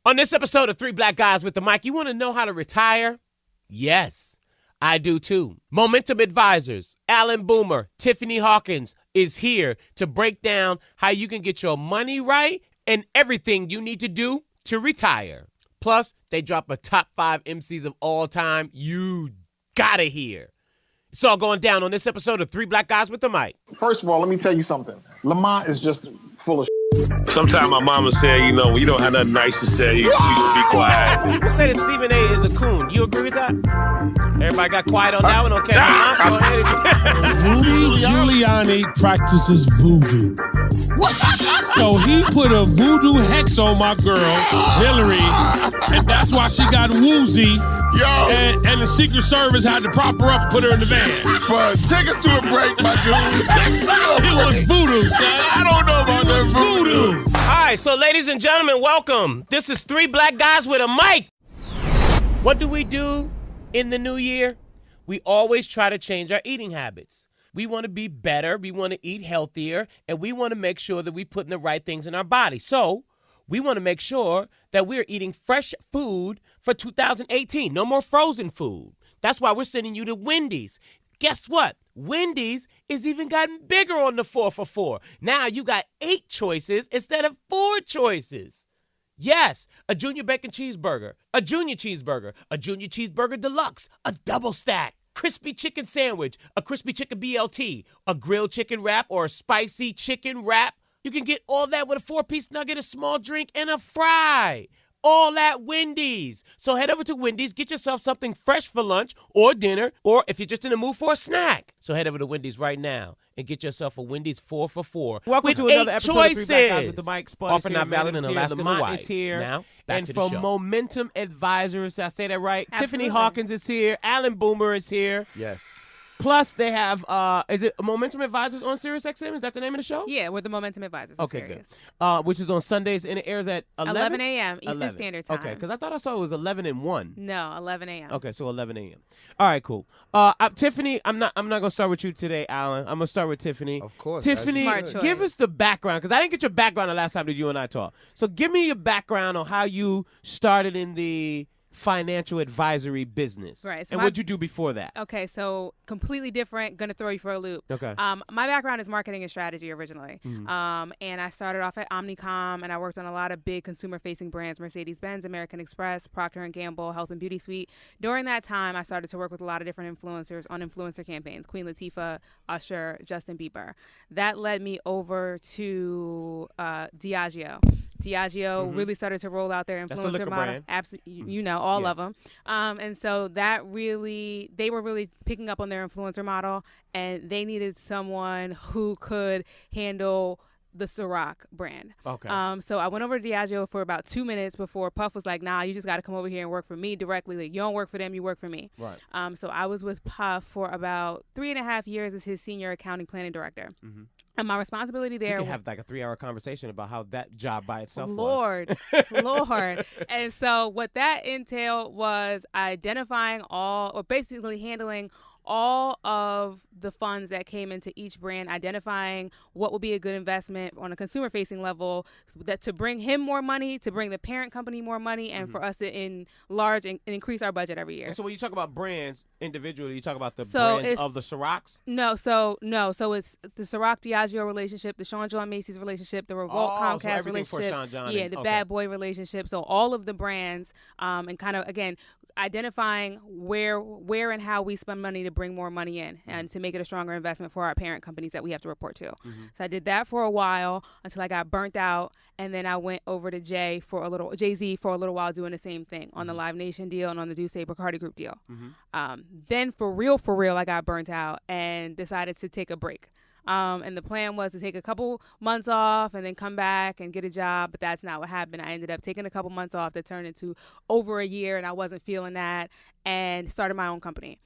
On this episode of Three Black Guys with the Mic, you want to know how to retire? Yes, I do too. Momentum Advisors, Allan Boomer, Tiffany Hawkins is here to break down how you can get your money right and everything you need to do to retire. Plus, they drop a top 5 MCs of all time you gotta hear. It's all going down on this episode of Three Black Guys with the Mic. First of all, let me tell you something. Lamont is just full of Sometimes my mama said, you know, when you don't have nothing nice to say, you should be quiet. People say that Stephen A. is a coon. You agree with that? Everybody got quiet on that one? Okay, go ahead. Rudy Giuliani practices voodoo. So he put a voodoo hex on my girl, Hillary, and that's why she got woozy. And the Secret Service had to prop her up and put her in the van. Spud, take us to a break, my dude. It was voodoo, son. I don't know about that voodoo. All right, so ladies and gentlemen, welcome. This is Three Black Guys with a Mic. What do we do in the new year? We always try to change our eating habits. We want to be better, we want to eat healthier, and we want to make sure that we're putting the right things in our body. So we want to make sure that we're eating fresh food for 2018. No more frozen food. That's why we're sending you to Wendy's. Guess what? Wendy's is even gotten bigger on the 4 for $4. Now you got 8 choices instead of 4 choices. Yes, a junior bacon cheeseburger, a junior cheeseburger deluxe, a double stack, crispy chicken sandwich, a crispy chicken BLT, a grilled chicken wrap, or a spicy chicken wrap. You can get all that with a 4-piece nugget, a small drink, and a fry. All at Wendy's. So head over to Wendy's, get yourself something fresh for lunch or dinner, or if you're just in the mood for a snack. So head over to Wendy's right now and get yourself a Wendy's 4 for $4. Welcome with to another 8 episode choices. of Three Black Guys with the Mic. Spud Offer is not here, valid in Lamont Alaska and Lamont Hawaii. is here. Now, back and to the from show. Momentum Advisors, did I say that right? Absolutely. Tiffany Hawkins is here. Allan Boomer is here. Yes. Plus, they have, is it Momentum Advisors on SiriusXM? Is that the name of the show? Yeah, we're the Momentum Advisors. Okay, Serious. good. Which is on Sundays, and it airs at 11 a.m. Eastern 11. Standard Time. Okay, because I thought I saw it was 11 and 1. No, 11 a.m. Okay, so 11 a.m. All right, cool. Tiffany, I'm not gonna start with you today, Allan. I'm gonna start with Tiffany. Of course. Tiffany, Smart choice. give us the background, because I didn't get your background the last time that you and I talked. So give me your background on how you started in the financial advisory business. Right, so and what'd you do before that? Okay, so completely different. Gonna throw you for a loop. Okay. My background is marketing and strategy originally. Mm-hmm. And I started off at Omnicom, and I worked on a lot of big consumer-facing brands: Mercedes-Benz, American Express, Procter & Gamble, Health and Beauty Suite. During that time, I started to work with a lot of different influencers on influencer campaigns: Queen Latifah, Usher, Justin Bieber. That led me over to Diageo. Diageo really started to roll out their That's influencer the liquor model. brand. Absolutely, you know all Yeah. of them. And so they were really picking up on their influencer model, and they needed someone who could handle the Ciroc brand. Okay. So I went over to Diageo for about 2 minutes before Puff was like, nah, you just got to come over here and work for me directly. Like, you don't work for them, you work for me. Right. So I was with Puff for about 3.5 years as his senior accounting planning director. And my responsibility there You can have like a 3-hour conversation about how that job by itself was. Lord. And so what that entailed was identifying basically handling all of the funds that came into each brand, identifying what would be a good investment on a consumer-facing level, that to bring him more money, to bring the parent company more money, and for us to enlarge and increase our budget every year. And so when you talk about brands individually, you talk about the So brands of the Cirocs? No, so it's the Ciroc Diageo relationship, the Sean John Macy's relationship, the Revolt So Comcast everything for relationship, Sean John the Bad Boy relationship. So all of the brands, and kind of again identifying where and how we spend money to bring more money in and to make it a stronger investment for our parent companies that we have to report to. So I did that for a while until I got burnt out, and then I went over to Jay-Z for a little while doing the same thing on the Live Nation deal and on the Duce Bacardi Group deal. Then for real, I got burnt out and decided to take a break. And the plan was to take a couple months off and then come back and get a job, but that's not what happened. I ended up taking a couple months off that turned into over a year, and I wasn't feeling that, and started my own company.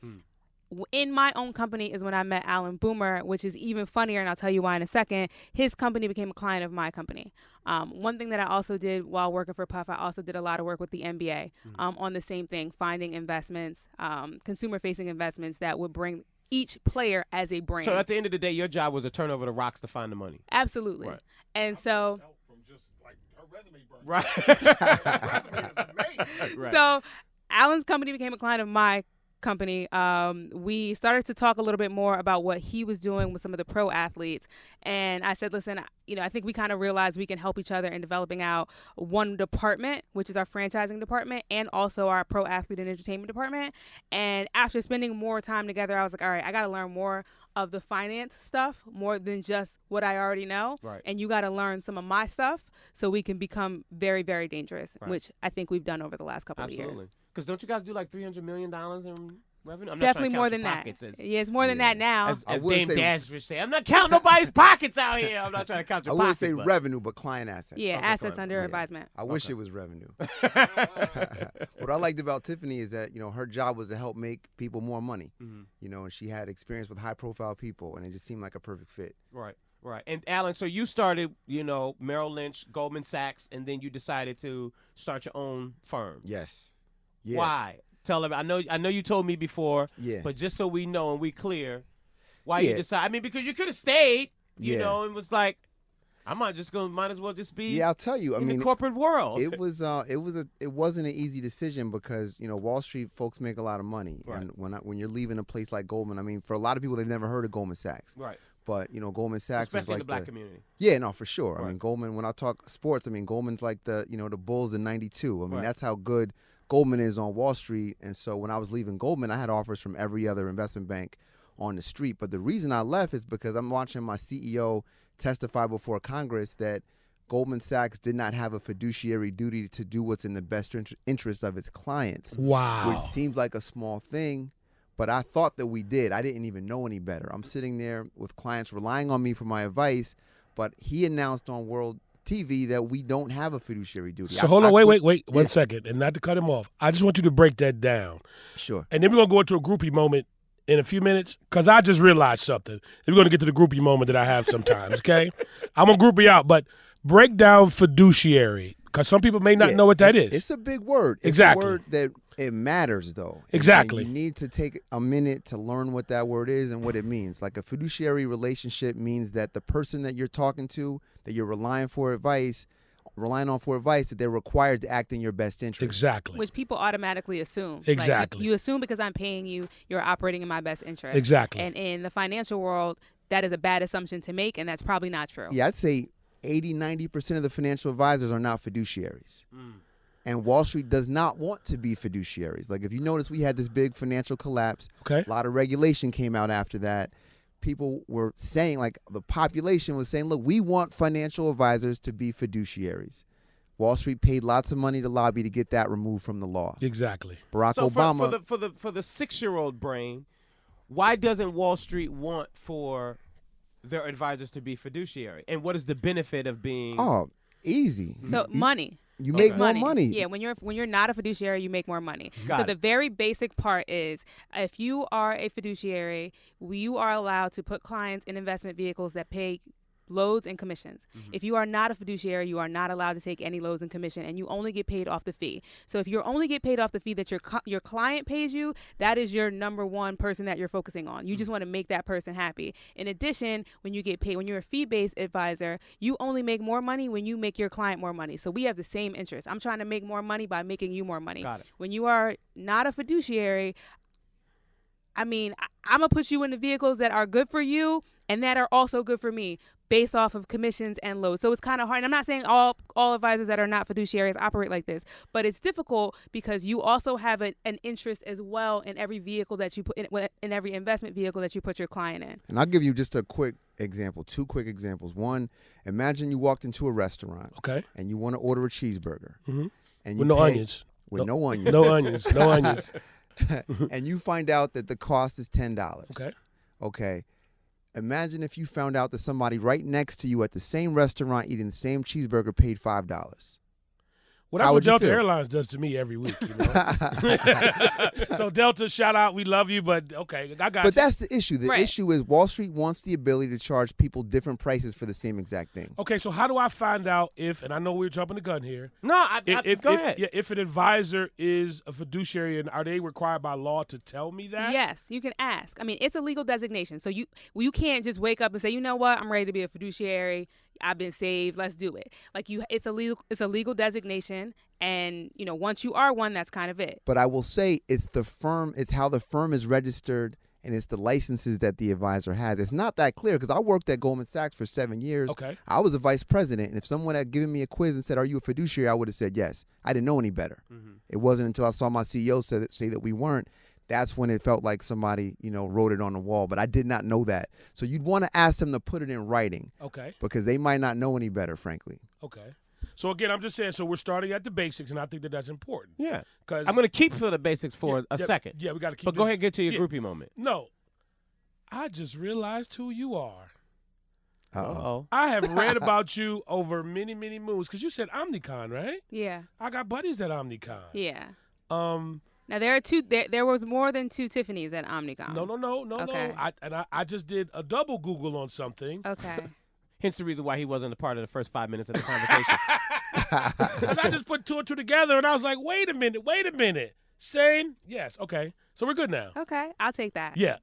In my own company is when I met Allan Boomer, which is even funnier, and I'll tell you why in a second. His company became a client of my company. One thing that I also did while working for Puff, I also did a lot of work with the NBA on the same thing, finding investments, consumer-facing investments that would bring each player as a brand. So at the end of the day, your job was to turn over the rocks to find the money. Absolutely. Right. And so Help from just like her Right. So Allan's company became a client of my company. We started to talk a little bit more about what he was doing with some of the pro athletes. And I said, listen, I think we kind of realized we can help each other in developing out one department, which is our franchising department, and also our pro athlete and entertainment department. And after spending more time together, I was like, all right, I got to learn more of the finance stuff, more than just what I already know. Right. And you got to learn some of my stuff so we can become very, very dangerous, which I think we've done over the last couple of years. Because don't you guys do like $300 million in revenue? I'm not Definitely trying to more count than your that. pockets as- Yeah, it's more than that now. As would Dame say- Dash would say, I'm not counting nobody's pockets out here. I'm not trying to count I your wouldn't pockets. say but- revenue, but client assets. Yeah, assets under Yeah. advisement. I wish it was revenue. What I liked about Tiffany is that, her job was to help make people more money. And she had experience with high-profile people, and it just seemed like a perfect fit. Right. And Allan, so you started, Merrill Lynch, Goldman Sachs, and then you decided to start your own firm. Yes. Yeah. Why? Tell them. I know you told me before. Yeah. But just so we know and we clear, why Yeah. you decide? I mean, because you could have stayed, Yeah. and was like, might as well just be. Yeah, I'll tell you. in the corporate world. It wasn't an easy decision because Wall Street folks make a lot of money, Right. and when you're leaving a place like Goldman, I mean, for a lot of people they've never heard of Goldman Sachs, Right. But Goldman Sachs Especially was like in the black community. Yeah, no, for sure. Right. I mean, Goldman. When I talk sports, I mean Goldman's like the the Bulls in '92. I mean, Right. that's how good Goldman is on Wall Street. And so when I was leaving Goldman, I had offers from every other investment bank on the street. But the reason I left is because I'm watching my CEO testify before Congress that Goldman Sachs did not have a fiduciary duty to do what's in the best interest of its clients. Wow. Which seems like a small thing, but I thought that we did. I didn't even know any better. I'm sitting there with clients relying on me for my advice, but he announced on World TV that we don't have a fiduciary duty. So hold on, wait, Yeah. 1 second, and not to cut him off. I just want you to break that down. Sure. And then we're going to go into a groupie moment in a few minutes because I just realized something. And we're going to get to the groupie moment that I have sometimes, okay? I'm going to group you out, but break down fiduciary because some people may not know what that is. It's a big word. It's Exactly. a word that it matters, though. Exactly. And you need to take a minute to learn what that word is and what it means. Like a fiduciary relationship means that the person that you're talking to, that you're relying on for advice, that they're required to act in your best interest. Exactly. Which people automatically assume. Exactly. Like, you assume because I'm paying you, you're operating in my best interest. Exactly. And in the financial world, that is a bad assumption to make, and that's probably not true. Yeah, I'd say 80-90% of the financial advisors are not fiduciaries. And Wall Street does not want to be fiduciaries. Like if you notice, we had this big financial collapse. Okay. A lot of regulation came out after that. People were saying, like the population was saying, look, we want financial advisors to be fiduciaries. Wall Street paid lots of money to lobby to get that removed from the law. Exactly. Barack So Obama. for the 6-year-old brain, why doesn't Wall Street want for their advisors to be fiduciary? And what is the benefit of being? Oh, easy. So money. You make more Money. money. Yeah, when you're not a fiduciary, you make more money. Got so it. the very basic part is if you are a fiduciary, you are allowed to put clients in investment vehicles that pay loads and commissions. If you are not a fiduciary, you are not allowed to take any loads and commission, and you only get paid off the fee. So if you only get paid off the fee that your client pays you, that is your number one person that you're focusing on. You just want to make that person happy. In addition, when you get paid, when you're a fee-based advisor, you only make more money when you make your client more money. So we have the same interest. I'm trying to make more money by making you more money. Got it. When you are not a fiduciary, I mean, I'm going to put you in the vehicles that are good for you and that are also good for me based off of commissions and loads. So it's kind of hard. And I'm not saying all advisors that are not fiduciaries operate like this, but it's difficult because you also have an interest as well in every vehicle that you put in every investment vehicle that you put your client in. And I'll give you just a quick example, 2 quick examples. One, imagine you walked into a restaurant. Okay. And you want to order a cheeseburger. Mhm. And you With no pay- onions. With no onions. No onions. No onions. And you find out that the cost is $10. Okay. Okay. Imagine if you found out that somebody right next to you at the same restaurant eating the same cheeseburger paid $5. Well, that's How what would you Delta feel? Airlines does to me every week. You know? So Delta, shout out, we love you, but okay, I got But you. that's the issue. The Right. issue is Wall Street wants the ability to charge people different prices for the same exact thing. Okay, so how do I find out if, and I know we're jumping the gun here, No, go ahead. if an advisor is a fiduciary, and are they required by law to tell me that? Yes, you can ask. I mean, it's a legal designation. So you can't just wake up and say, you know what, I'm ready to be a fiduciary. I've been saved. Let's do it. Like it's a legal designation, and once you are one, that's kind of it. But I will say it's how the firm is registered, and it's the licenses that the advisor has. It's not that clear because I worked at Goldman Sachs for 7 years. Okay. I was a vice president, and if someone had given me a quiz and said, "Are you a fiduciary?" I would have said yes. I didn't know any better. It wasn't until I saw my CEO say that we weren't. That's when it felt like somebody, wrote it on the wall. But I did not know that. So you'd want to ask them to put it in writing. Okay. Because they might not know any better, frankly. Okay. So again, I'm just saying. So we're starting at the basics, and I think that's important. Yeah. Because I'm going to keep for the basics for a second. Yeah, we got to keep. But go ahead and get to your groupie moment. No. I just realized who you are. Uh-oh. I have read about you over many, many moons because you said Omnicon, right? Yeah. I got buddies at Omnicon. Yeah. Now there are two. There was more than 2 Tiffanys at Omnicon. No. I just did a double Google on something. Okay. Hence the reason why he wasn't a part of the first 5 minutes of the conversation. Because I just put 2 and 2 together, and I was like, wait a minute. Same? Yes. Okay. So we're good now. Okay, I'll take that. Yeah.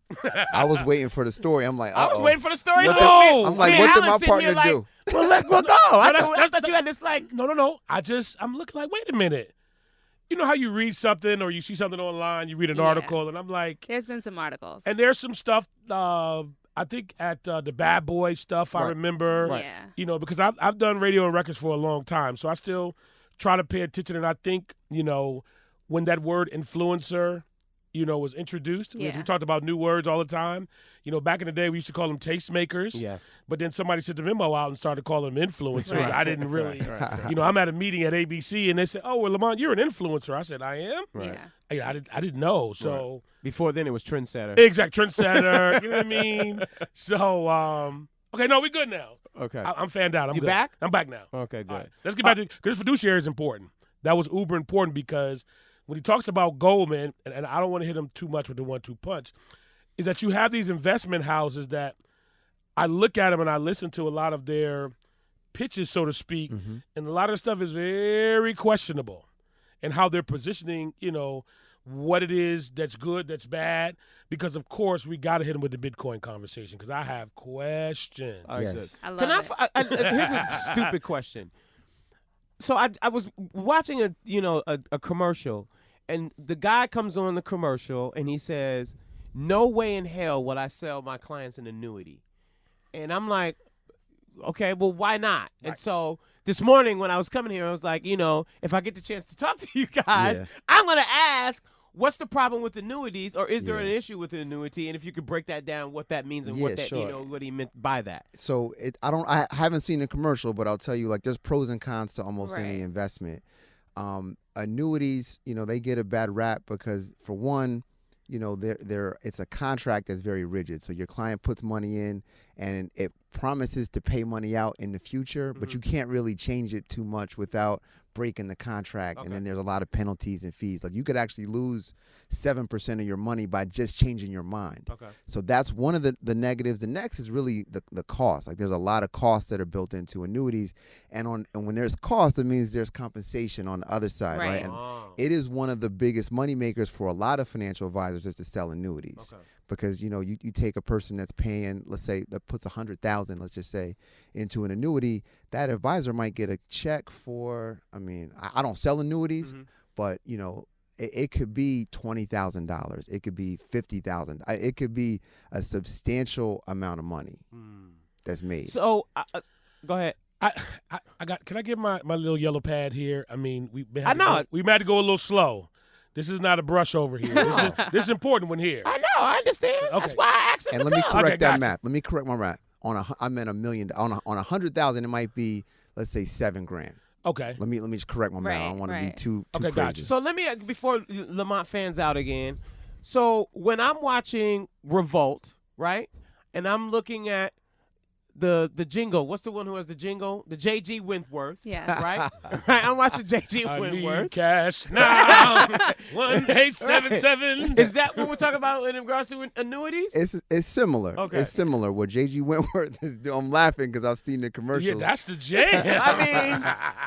I was waiting for the story. I'm like, I was waiting for the story. I'm like, what did my partner do? Well, let's go. I thought you had this like. No. I'm looking like, wait a minute. You know how you read something or you see something online, you read an article, and I'm like. There's been some articles. And there's some stuff, I think at the Bad Boy stuff, I remember. Right. Yeah. Because I've done radio and records for a long time, so I still try to pay attention. And I think, when that word influencer, was introduced, because we talked about new words all the time. Back in the day, we used to call them tastemakers. Yes. But then somebody sent the memo out and started calling them influencers. I didn't really, I'm at a meeting at ABC, and they said, "Oh, well, Lamont, you're an influencer." I said, "I am." Right. Yeah. I didn't know. So before then, it was trendsetter. Exact trendsetter. You know what I mean? So okay, no, we good now. Okay. I'm fanned out. I'm You good. back? I'm back now. Okay, good. All right. Let's get back to because fiduciary is important. That was uber important because when he talks about Goldman, and I don't want to hit him too much with the 1-2 punch, is that you have these investment houses that I look at them and I listen to a lot of their pitches, so to speak, and a lot of the stuff is very questionable and how they're positioning, what it is that's good, that's bad, because, of course, we got to hit them with the Bitcoin conversation because I have questions. Yes. I love it. Here's a stupid question. So I was watching a commercial, and the guy comes on the commercial and he says, "No way in hell would I sell my clients an annuity," and I'm like, okay, well, why not? Right. And so this morning when I was coming here, I was like, if I get the chance to talk to you guys, I'm gonna ask, what's the problem with annuities, or is there an issue with an annuity? And if you could break that down, what that means and what that what he meant by that. So I haven't seen the commercial, but I'll tell you, there's pros and cons to almost any investment. Annuities, they get a bad rap because, for one, it's a contract that's very rigid. So your client puts money in and it promises to pay money out in the future, but you can't really change it too much without breaking the contract. And then there's a lot of penalties and fees. Like, you could actually lose 7% of your money by just changing your mind. Okay. So that's one of the negatives. The next is really the cost. Like, there's a lot of costs that are built into annuities. And when there's cost, it means there's compensation on the other side, right? And it is one of the biggest money makers for a lot of financial advisors is to sell annuities. Okay. Because, you take a person that's paying, let's say, that puts $100,000, let's just say, into an annuity, that advisor might get a check for, I don't sell annuities, but, it could be $20,000. It could be $50,000. It could be a substantial amount of money that's made. So, go ahead. Can I get my little yellow pad here? We had to go a little slow. This is not a brush over here. This is important when here. I know. I understand. Okay. That's why I asked him. And let me correct that math. Let me correct my math. I meant $1 million. On 100,000, it might be, let's say, $7,000. Okay. Let me just correct my math. I don't want to be too crazy. Gotcha. So let me, before Lamont fans out again. So when I'm watching Revolt, right, and I'm looking at the jingle. What's the one who has the jingle? The J.G. Wentworth. Yeah. Right? Right. I'm watching J.G. Wentworth. I need cash now. 1877. Is that what we're talking about in regards to annuities? It's similar. Okay. It's similar. What J.G. Wentworth is doing. I'm laughing because I've seen the commercials. Yeah, that's the jam.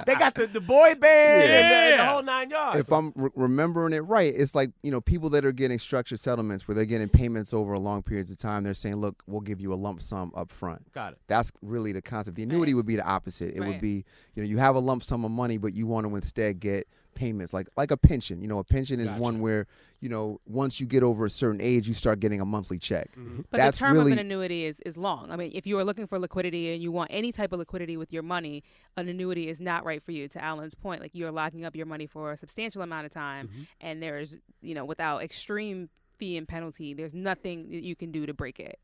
They got the boy band and the whole 9 yards. if I'm remembering it right, it's like, people that are getting structured settlements where they're getting payments over a long periods of time. They're saying, look, we'll give you a lump sum up front. Got it. That's really the concept. The annuity would be the opposite. It would be, you have a lump sum of money, but you want to instead get payments like a pension. A pension is one where, once you get over a certain age, you start getting a monthly check. But the term of an annuity is long. I mean, if you are looking for liquidity and you want any type of liquidity with your money, an annuity is not right for you. To Allan's point, like you're locking up your money for a substantial amount of time, and there's, without extreme fee and penalty, there's nothing that you can do to break it.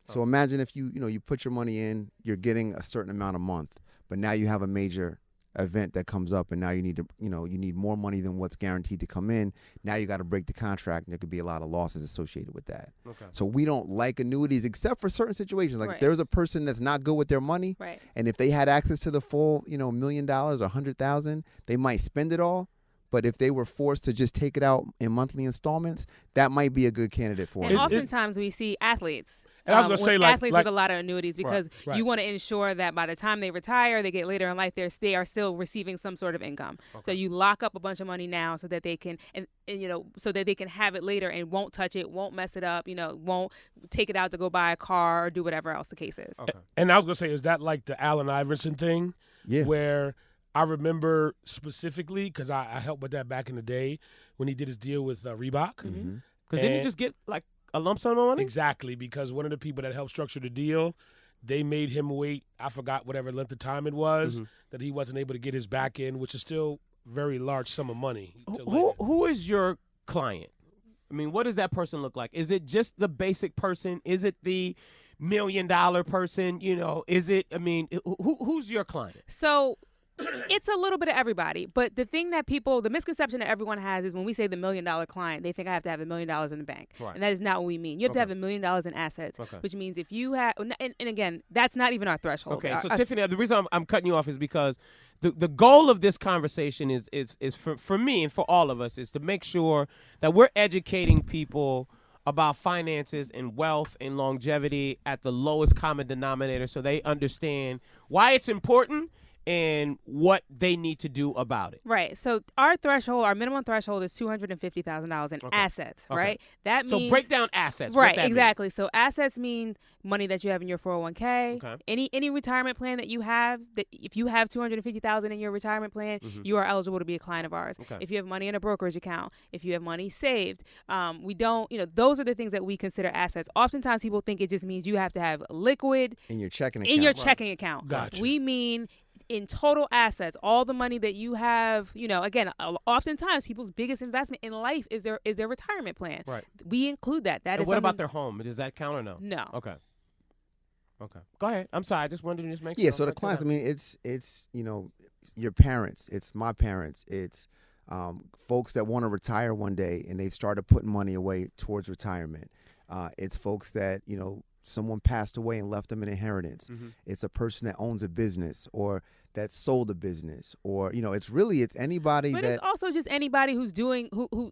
So imagine if you put your money in, you're getting a certain amount a month, but now you have a major event that comes up and now you need to you need more money than what's guaranteed to come in. Now you got to break the contract, and there could be a lot of losses associated with that. So we don't like annuities except for certain situations. Like there's a person that's not good with their money, and if they had access to the full $1 million or 100,000, they might spend it all. But if they were forced to just take it out in monthly installments, that might be a good candidate for them. And oftentimes we see athletes. And I was going to say, athletes with a lot of annuities, because you want to ensure that by the time they retire, they get later in life, they are still receiving some sort of income. So you lock up a bunch of money now so that they can, and so that they can have it later and won't touch it, won't mess it up, won't take it out to go buy a car or do whatever else the case is. And I was going to say, is that like the Allen Iverson thing? Yeah. Where I remember specifically, because I helped with that back in the day when he did his deal with Reebok. Because didn't he just get like a lump sum of money? Exactly, because one of the people that helped structure the deal, they made him wait, I forgot whatever length of time it was, that he wasn't able to get his back in, which is still very large sum of money. Who is your client? I mean, what does that person look like? Is it just the basic person? Is it the $1 million person? Is it, who's your client? So it's a little bit of everybody, but the thing that the misconception that everyone has is when we say the $1 million client, they think I have to have $1 million in the bank, and that is not what we mean. You have to have $1 million in assets, which means if you have, and again, that's not even our threshold. Okay, so Tiffany, the reason I'm cutting you off is because the goal of this conversation is for me and for all of us is to make sure that we're educating people about finances and wealth and longevity at the lowest common denominator, so they understand why it's important and what they need to do about it. Right. So our minimum threshold is $250,000 in assets, right? That means so break down assets. Right, exactly. Means. So assets mean money that you have in your 401k. Okay. Any retirement plan that you have, that if you have $250,000 in your retirement plan, you are eligible to be a client of ours. Okay. If you have money in a brokerage account, if you have money saved, we don't, those are the things that we consider assets. Oftentimes people think it just means you have to have liquid in your checking account. In your checking account. Gotcha. We mean in total assets, all the money that you have, again, oftentimes people's biggest investment in life is their retirement plan. Right. We include that. And what about their home? Does that count or no? No. Okay. Go ahead. I'm sorry. I just wanted to just make sure. Yeah, so the clients, it's your parents, it's my parents, it's folks that want to retire one day and they've started putting money away towards retirement. It's folks that, someone passed away and left them an inheritance. It's a person that owns a business or that sold a business, or it's anybody. But that it's also just anybody who's doing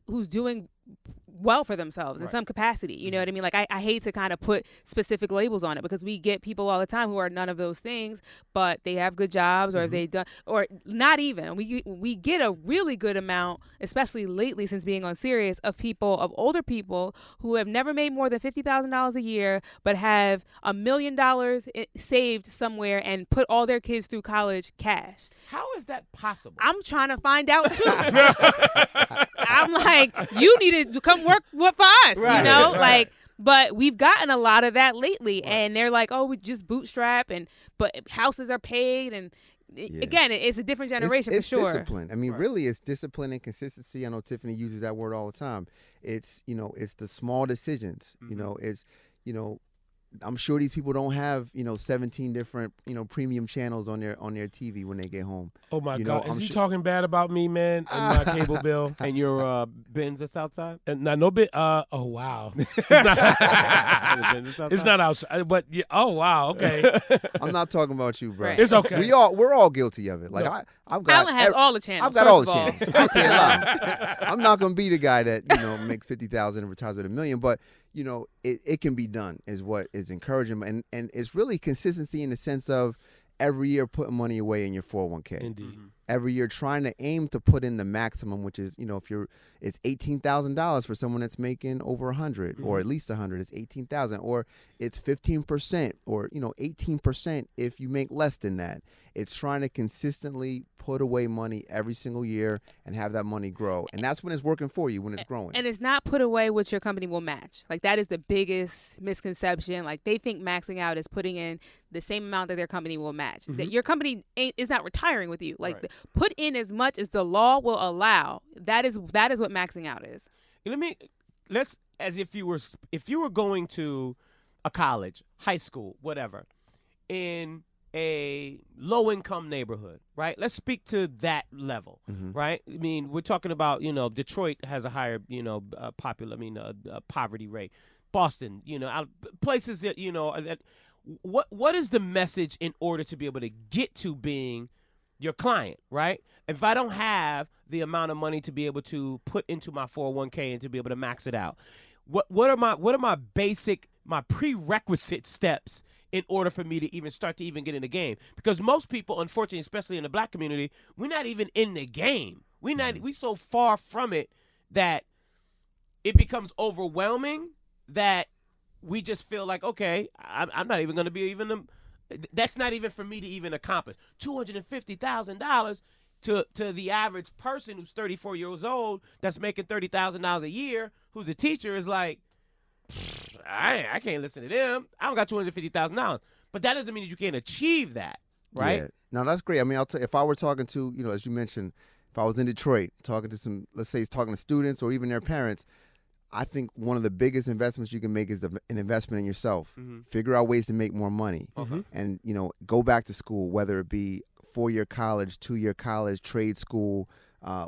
who's doing well for themselves in some capacity. You know what I mean? Like I hate to kind of put specific labels on it, because we get people all the time who are none of those things, but they have good jobs, or they've done, or not even. We get a really good amount, especially lately since being on Sirius, of older people who have never made more than $50,000 a year, but have $1 million saved somewhere and put all their kids through college cash. How is that possible? I'm trying to find out too. I'm like, you need to come work for us, Like, but we've gotten a lot of that lately, and they're like, oh, we just bootstrap, but houses are paid, and again, it's a different generation it's for sure. Discipline. Really, it's discipline and consistency. I know Tiffany uses that word all the time. It's it's the small decisions. I'm sure these people don't have 17 different premium channels on their TV when they get home. Oh my God! Is he talking bad about me, man? And my cable bill and your bins that's outside? And no bit. Oh wow! It's not outside. But yeah, oh wow. Okay. I'm not talking about you, bro. Right. It's okay. We're all guilty of it. Like I've got. Allan has all the channels. I've got all the channels. I can't lie. I'm not gonna be the guy that makes $50,000 and retires with $1 million, but. It can be done is what is encouraging. And it's really consistency in the sense of every year putting money away in your 401k. Indeed. every year trying to aim to put in the maximum, which is, it's $18,000 for someone that's making over 100 or at least 100. It's 18,000, or it's 15%, or 18% if you make less than that. It's trying to consistently put away money every single year and have that money grow, and that's when it's working for you, when it's growing. And it's not put away what your company will match. Like, that is the biggest misconception. Like, they think maxing out is putting in the same amount that their company will match. That your company is not retiring with you. Like, put in as much as the law will allow. That is what maxing out is. If you were going to a college, high school, whatever, in a low-income neighborhood, right? Let's speak to that level, right? I mean, we're talking about, Detroit has a higher, poverty rate. Boston, places that, that. What is the message in order to be able to get to being your client, right? If I don't have the amount of money to be able to put into my 401k and to be able to max it out, what are my prerequisite steps in order for me to even start to even get in the game? Because most people, unfortunately, especially in the black community, we're not even in the game. We so far from it that it becomes overwhelming that we just feel like, okay, I'm not even going to be that's not even for me to even accomplish. $250,000 to the average person who's 34 years old that's making $30,000 a year, who's a teacher, is like, I can't listen to them. I don't got $250,000. But that doesn't mean that you can't achieve that, right? Yeah. No, that's great. I mean, if I were talking to, as you mentioned, if I was in Detroit talking to talking to students or even their parents, I think one of the biggest investments you can make is an investment in yourself. Figure out ways to make more money, and go back to school, whether it be 4-year college, 2-year college, trade school,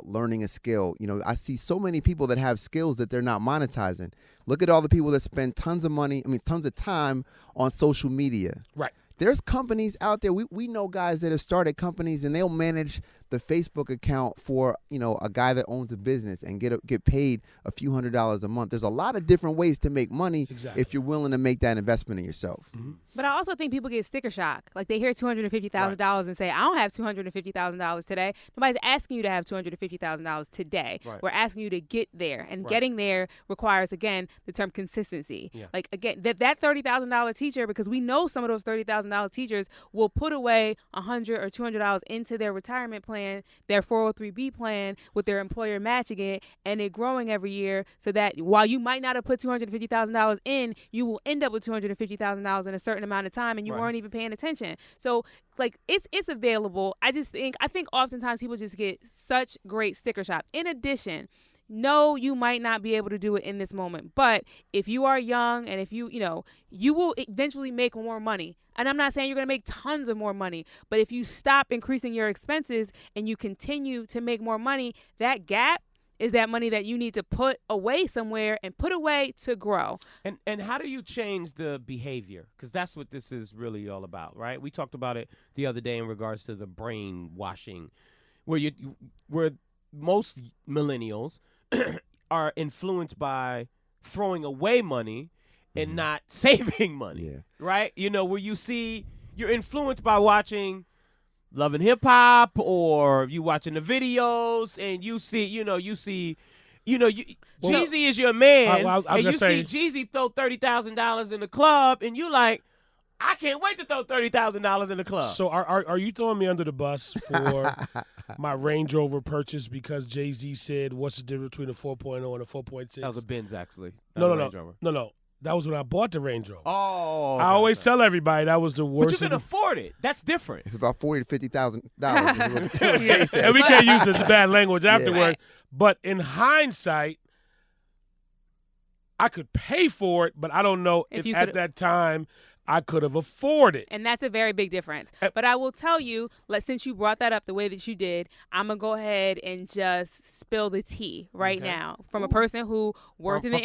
learning a skill. I see so many people that have skills that they're not monetizing. Look at all the people that spend tons of money, tons of time on social media. Right. There's companies out there. We know guys that have started companies and they'll manage the Facebook account for a guy that owns a business and get paid a few $100s a month. There's a lot of different ways to make money if you're willing to make that investment in yourself. But I also think people get sticker shock. Like, they hear $250,000 and say, I don't have $250,000 today. Nobody's asking you to have $250,000 today. Right. We're asking you to get there. And getting there requires, again, the term consistency. Yeah. Like, again, that $30,000 teacher, because we know some of those $30,000 teachers will put away $100 or $200 into their retirement plan, their 403B plan, with their employer matching it, and it growing every year, so that while you might not have put $250,000 in, you will end up with $250,000 in a certain amount of time, and you weren't even paying attention. So, like, it's available. I think oftentimes people just get such great sticker shock. In addition, no, you might not be able to do it in this moment, but if you are young and if you will eventually make more money. And I'm not saying you're going to make tons of more money, but if you stop increasing your expenses and you continue to make more money, that gap is that money that you need to put away somewhere and put away to grow. And how do you change the behavior? Because that's what this is really all about, right? We talked about it the other day in regards to the brainwashing, where most millennials are influenced by throwing away money and not saving money, right? Where you're influenced by watching Love and Hip Hop, or you watching the videos and you see Jeezy is your man, and you see Jeezy throw $30,000 in the club, and you like, I can't wait to throw $30,000 in the club. So are you throwing me under the bus for my Range Rover purchase because Jay-Z said, what's the difference between a 4.0 and a 4.6? That was a Benz, actually. No. That was when I bought the Range Rover. Oh. I always tell everybody that was the worst. But you can afford it. That's different. It's about $40,000 to $50,000. And we can't use the bad language afterwards. Right. But in hindsight, I could pay for it, but I don't know if at that time I could have afforded. And that's a very big difference. But I will tell you, since you brought that up the way that you did, I'm going to go ahead and just spill the tea right now from a person who worked in the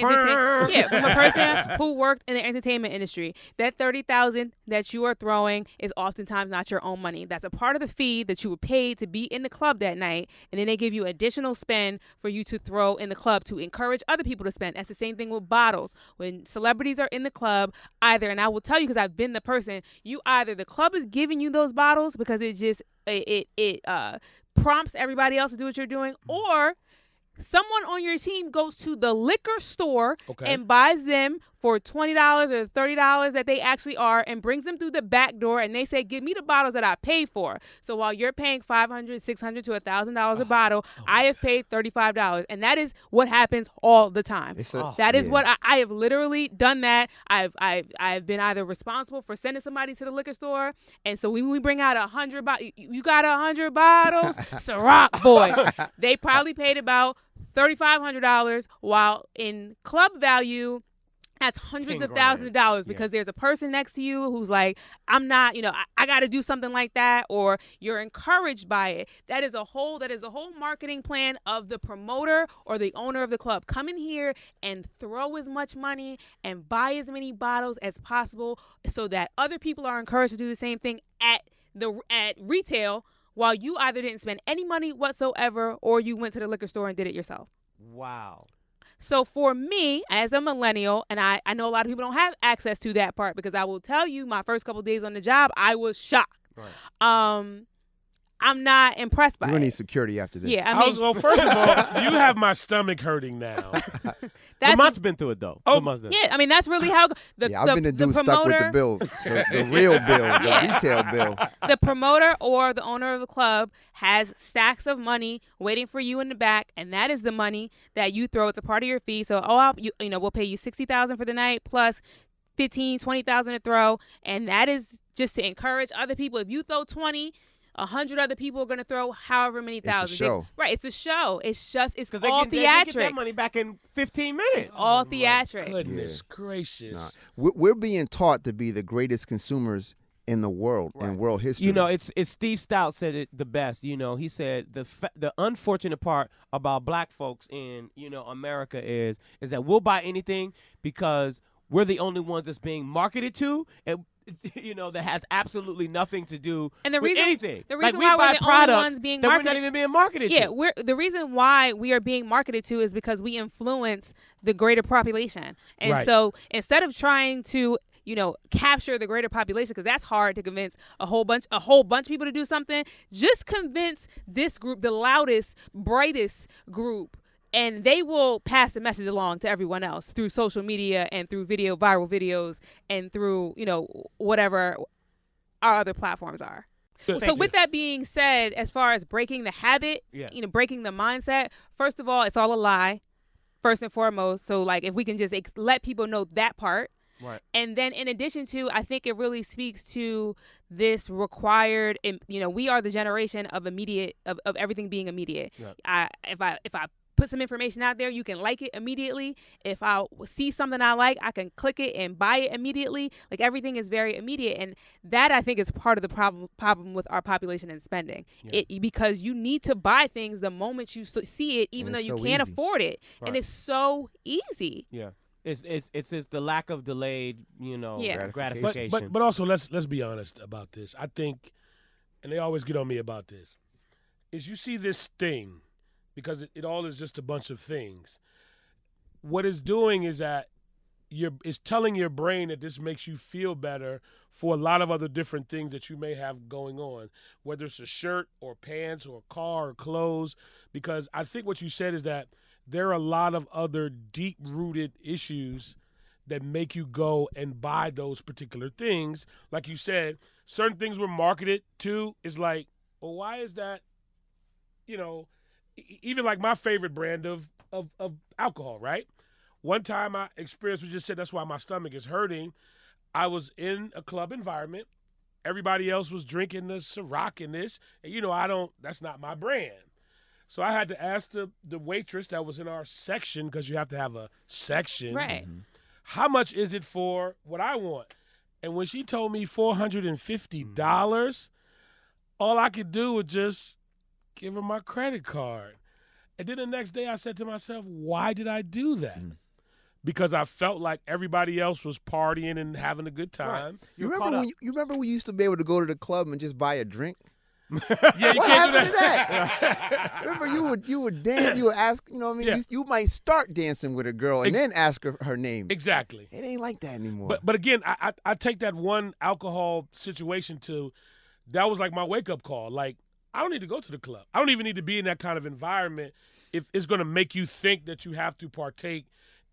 entertainment industry. That $30,000 that you are throwing is oftentimes not your own money. That's a part of the fee that you were paid to be in the club that night, and then they give you additional spend for you to throw in the club to encourage other people to spend. That's the same thing with bottles. When celebrities are in the club, and I will tell you, because I've been the person, the club is giving you those bottles because it prompts everybody else to do what you're doing, or someone on your team goes to the liquor store and buys them for $20 or $30 that they actually are and brings them through the back door, and they say, give me the bottles that I paid for. So while you're paying $500, $600 to $1,000 a bottle, I have paid $35. And that is what happens all the time. That is what I have literally done that. I've been either responsible for sending somebody to the liquor store, and so when we bring out 100 bottles, you got 100 bottles? Ciroc, boy. They probably paid about $3,500, while in club value, that's hundreds of thousands of dollars, because there's a person next to you who's like, I'm not, I got to do something like that, or you're encouraged by it. That is a whole marketing plan of the promoter or the owner of the club. Come in here and throw as much money and buy as many bottles as possible so that other people are encouraged to do the same thing at retail, while you either didn't spend any money whatsoever or you went to the liquor store and did it yourself. Wow. So for me, as a millennial, and I know a lot of people don't have access to that part, because I will tell you, my first couple of days on the job, I was shocked. Right. I'm not impressed by it. You're going to need security after this. Yeah, I mean, well, first of all, you have my stomach hurting now. Lamont's been through it, though. Yeah, I mean, that's really how I've been the dude stuck with the bill, the real bill, the retail bill. The promoter or the owner of the club has stacks of money waiting for you in the back, and that is the money that you throw. It's a part of your fee. So, we'll pay you $60,000 for the night plus $15,000, $20,000 to throw, and that is just to encourage other people. If you throw 20, 100 other people are going to throw however many thousand. It's a show. It's a show. It's all theatrics. They get that money back in 15 minutes. It's all theatrics. Goodness gracious. We're being taught to be the greatest consumers in the world, in world history. It's Steve Stout said it the best. He said the unfortunate part about black folks in, America is that we'll buy anything because we're the only ones that's being marketed to, and that has absolutely nothing to do with anything. The reason we why buy we're the products only ones being that marketed, we're not even being marketed to. Yeah, the reason why we are being marketed to is because we influence the greater population. And so instead of trying to capture the greater population, because that's hard to convince a whole bunch of people to do something, just convince this group, the loudest, brightest group, and they will pass the message along to everyone else through social media and through viral videos and through, whatever our other platforms are. So with that being said, as far as breaking the habit, breaking the mindset, first of all, it's all a lie, first and foremost. So if we can just let people know that part. Right. And then in addition to, I think it really speaks to this required, we are the generation of immediate, of everything being immediate. Yep. If I put some information out there, you can like it immediately. If I see something I like, I can click it and buy it immediately. Everything is very immediate. And that, I think, is part of the problem with our population and spending. Yeah. Because you need to buy things the moment you see it, even though you can't afford it. Right. And it's so easy. Yeah. It's just the lack of delayed, gratification. But also, let's be honest about this. I think, and they always get on me about this, is you see this thing, because it all is just a bunch of things. What it's doing is that it's telling your brain that this makes you feel better for a lot of other different things that you may have going on, whether it's a shirt or pants or a car or clothes. Because I think what you said is that there are a lot of other deep-rooted issues that make you go and buy those particular things. Like you said, certain things were marketed to. Is like, well, why is that, even like my favorite brand of alcohol, right? One time I experienced, we just said that's why my stomach is hurting. I was in a club environment. Everybody else was drinking the Ciroc and this. And, that's not my brand. So I had to ask the waitress that was in our section, because you have to have a section. Right. How much is it for what I want? And when she told me $450, all I could do was just give her my credit card. And then the next day I said to myself, why did I do that? Because I felt like everybody else was partying and having a good time. Right. You remember when you used to be able to go to the club and just buy a drink? Yeah, you what can't happened do to that? Remember, you would dance, you would ask, Yeah. you might start dancing with a girl and then ask her name. Exactly. It ain't like that anymore. But again, I take that one alcohol situation that was like my wake-up call. Like, I don't need to go to the club. I don't even need to be in that kind of environment if it's going to make you think that you have to partake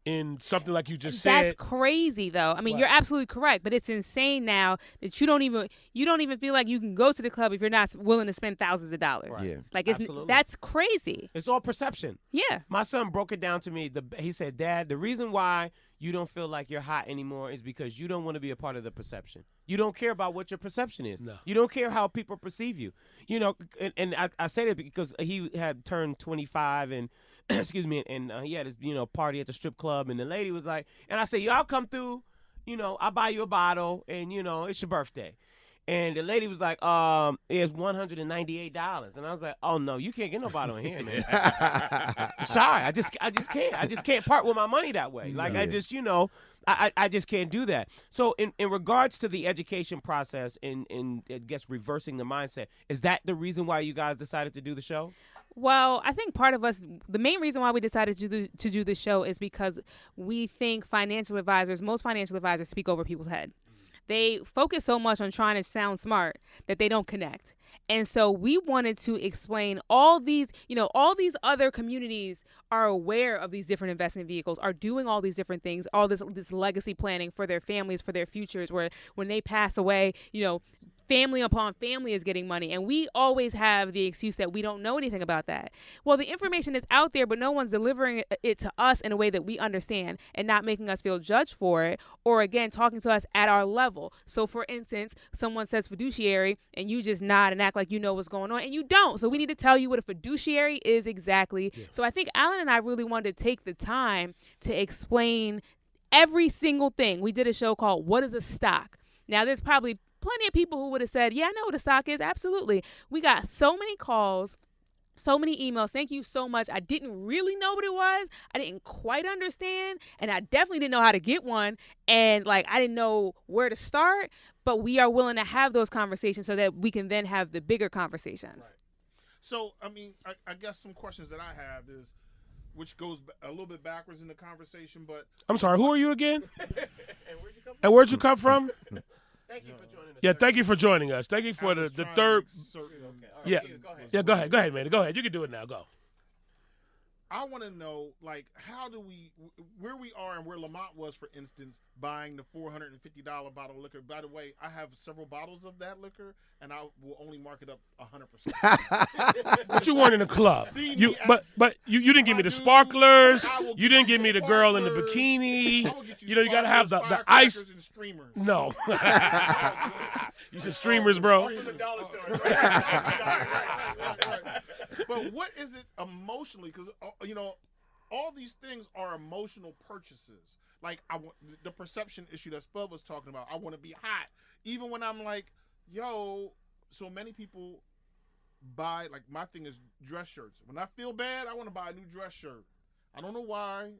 in something like you just said. That's crazy, though. I mean, What? you're absolutely correct, but it's insane now that you don't even feel like you can go to the club if you're not willing to spend thousands of dollars. Right. Yeah. Like Absolutely. that's crazy. It's all perception. Yeah. My son broke it down to me. He said, Dad, the reason why you don't feel like you're hot anymore is because you don't want to be a part of the perception. You don't care about what your perception is. No. You don't care how people perceive you. You know, and I say that because he had turned 25 and excuse me, and he had his, party at the strip club, and the lady was like, and I said, I'll come through, I'll buy you a bottle, and, it's your birthday. And the lady was like, it's $198. And I was like, oh, no, you can't get no bottle in here, man. I'm sorry. I just can't. I just can't part with my money that way. Like, I just, I just can't do that. So in regards to the education process and I guess reversing the mindset, is that the reason why you guys decided to do the show? Well, I think part of us, the main reason why we decided to do this show is because we think most financial advisors speak over people's head. They focus so much on trying to sound smart that they don't connect. And so we wanted to explain all these other communities are aware of these different investment vehicles, are doing all these different things, all this legacy planning for their families, for their futures, where when they pass away, family upon family is getting money. And we always have the excuse that we don't know anything about that. Well, the information is out there, but no one's delivering it to us in a way that we understand and not making us feel judged for it, or again, talking to us at our level. So for instance, someone says fiduciary and you just nod and act like you know what's going on, and you don't. So we need to tell you what a fiduciary is exactly. Yes. So I think Allan and I really wanted to take the time to explain every single thing. We did a show called What is a Stock? Now there's probably plenty of people who would have said, yeah, I know what a stock is. Absolutely. We got so many calls, so many emails. Thank you so much. I didn't really know what it was. I didn't quite understand. And I definitely didn't know how to get one. And I didn't know where to start. But we are willing to have those conversations so that we can then have the bigger conversations. Right. So, I guess some questions that I have is, which goes a little bit backwards in the conversation, but... I'm sorry, who are you again? And where'd you come from? Thank you for joining us. Yeah, thank you for joining us. Thank you for the third. Yeah, yeah. Go ahead, man. Go ahead. You can do it now. Go. I want to know, how do where we are and where Lamont was, for instance, buying the $450 bottle of liquor. By the way, I have several bottles of that liquor, and I will only mark it up 100%. But you weren't in a club. But you didn't give me the sparklers. You didn't give me the girl in the bikini. You got to have the ice. And streamers. No. You said streamers, bro. But what is it emotionally? Because all these things are emotional purchases. The perception issue that Spud was talking about. I want to be hot, even when I'm like, yo. So many people buy, my thing is dress shirts. When I feel bad, I want to buy a new dress shirt. I don't know why.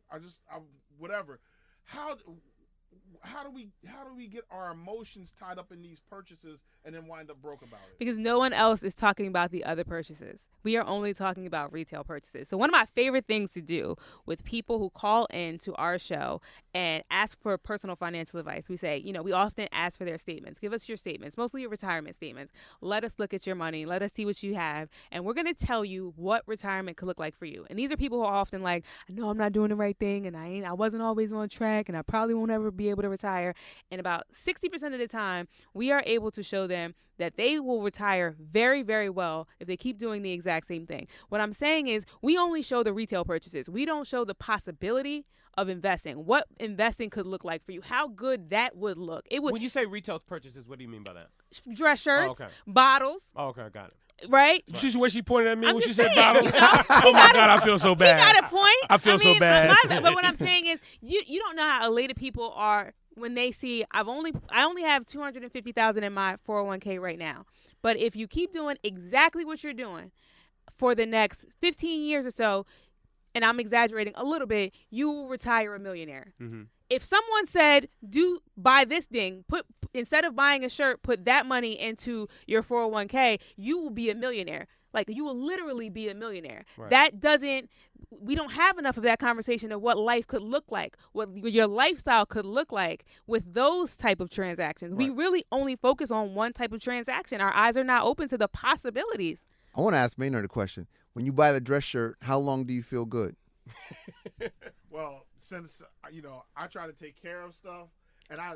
Whatever. How do we get our emotions tied up in these purchases and then wind up broke about it? Because no one else is talking about the other purchases. We are only talking about retail purchases. So one of my favorite things to do with people who call in to our show and ask for personal financial advice, we say, we often ask for their statements. Give us your statements, mostly your retirement statements. Let us look at your money. Let us see what you have. And we're going to tell you what retirement could look like for you. And these are people who are often like, I know I'm not doing the right thing, and I wasn't always on track, and I probably won't ever be able to retire. And about 60% of the time, we are able to show them that they will retire very, very well if they keep doing the exact same thing. What I'm saying is we only show the retail purchases. We don't show the possibility of investing, what investing could look like for you, how good that would look. When you say retail purchases, what do you mean by that? Dress shirts, bottles. Oh, okay, got it. Right? You see the way she pointed at me when she said saying, bottles? Oh, my God, I feel so bad. He got a point. I feel so bad. But what I'm saying is you don't know how elated people are when they see I only have $250,000 in my 401k right now. But if you keep doing exactly what you're doing for the next 15 years or so, and I'm exaggerating a little bit, you will retire a millionaire. Mm-hmm. If someone said, buy this thing, instead of buying a shirt, put that money into your 401k, you will be a millionaire. You will literally be a millionaire. Right. We don't have enough of that conversation of what life could look like, what your lifestyle could look like with those type of transactions. Right. We really only focus on one type of transaction. Our eyes are not open to the possibilities. I want to ask Maynard a question. When you buy the dress shirt, how long do you feel good? Well, since I try to take care of stuff, and I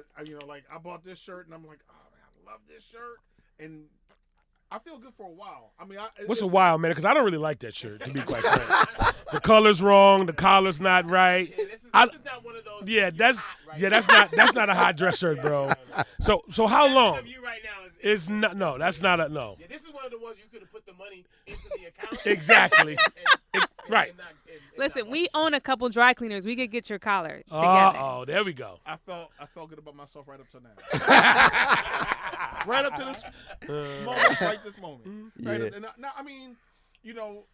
bought this shirt, and I'm like, oh man, I love this shirt, and I feel good for a while. I mean, What's a while, man? Because I don't really like that shirt, to be quite frank. The color's wrong. The collar's not right. Yeah, this is not one of those. Yeah, that's not a hot dress shirt, bro. So how long? Of you right now It's not. No, that's not a no. Yeah, this is one of the ones you could have put the money into the account. Exactly. Right. Listen, we own a couple dry cleaners. We could get your collar together. Oh, there we go. I felt good about myself right up to now. Right up to this moment, right this moment. Right Yeah. now, I mean,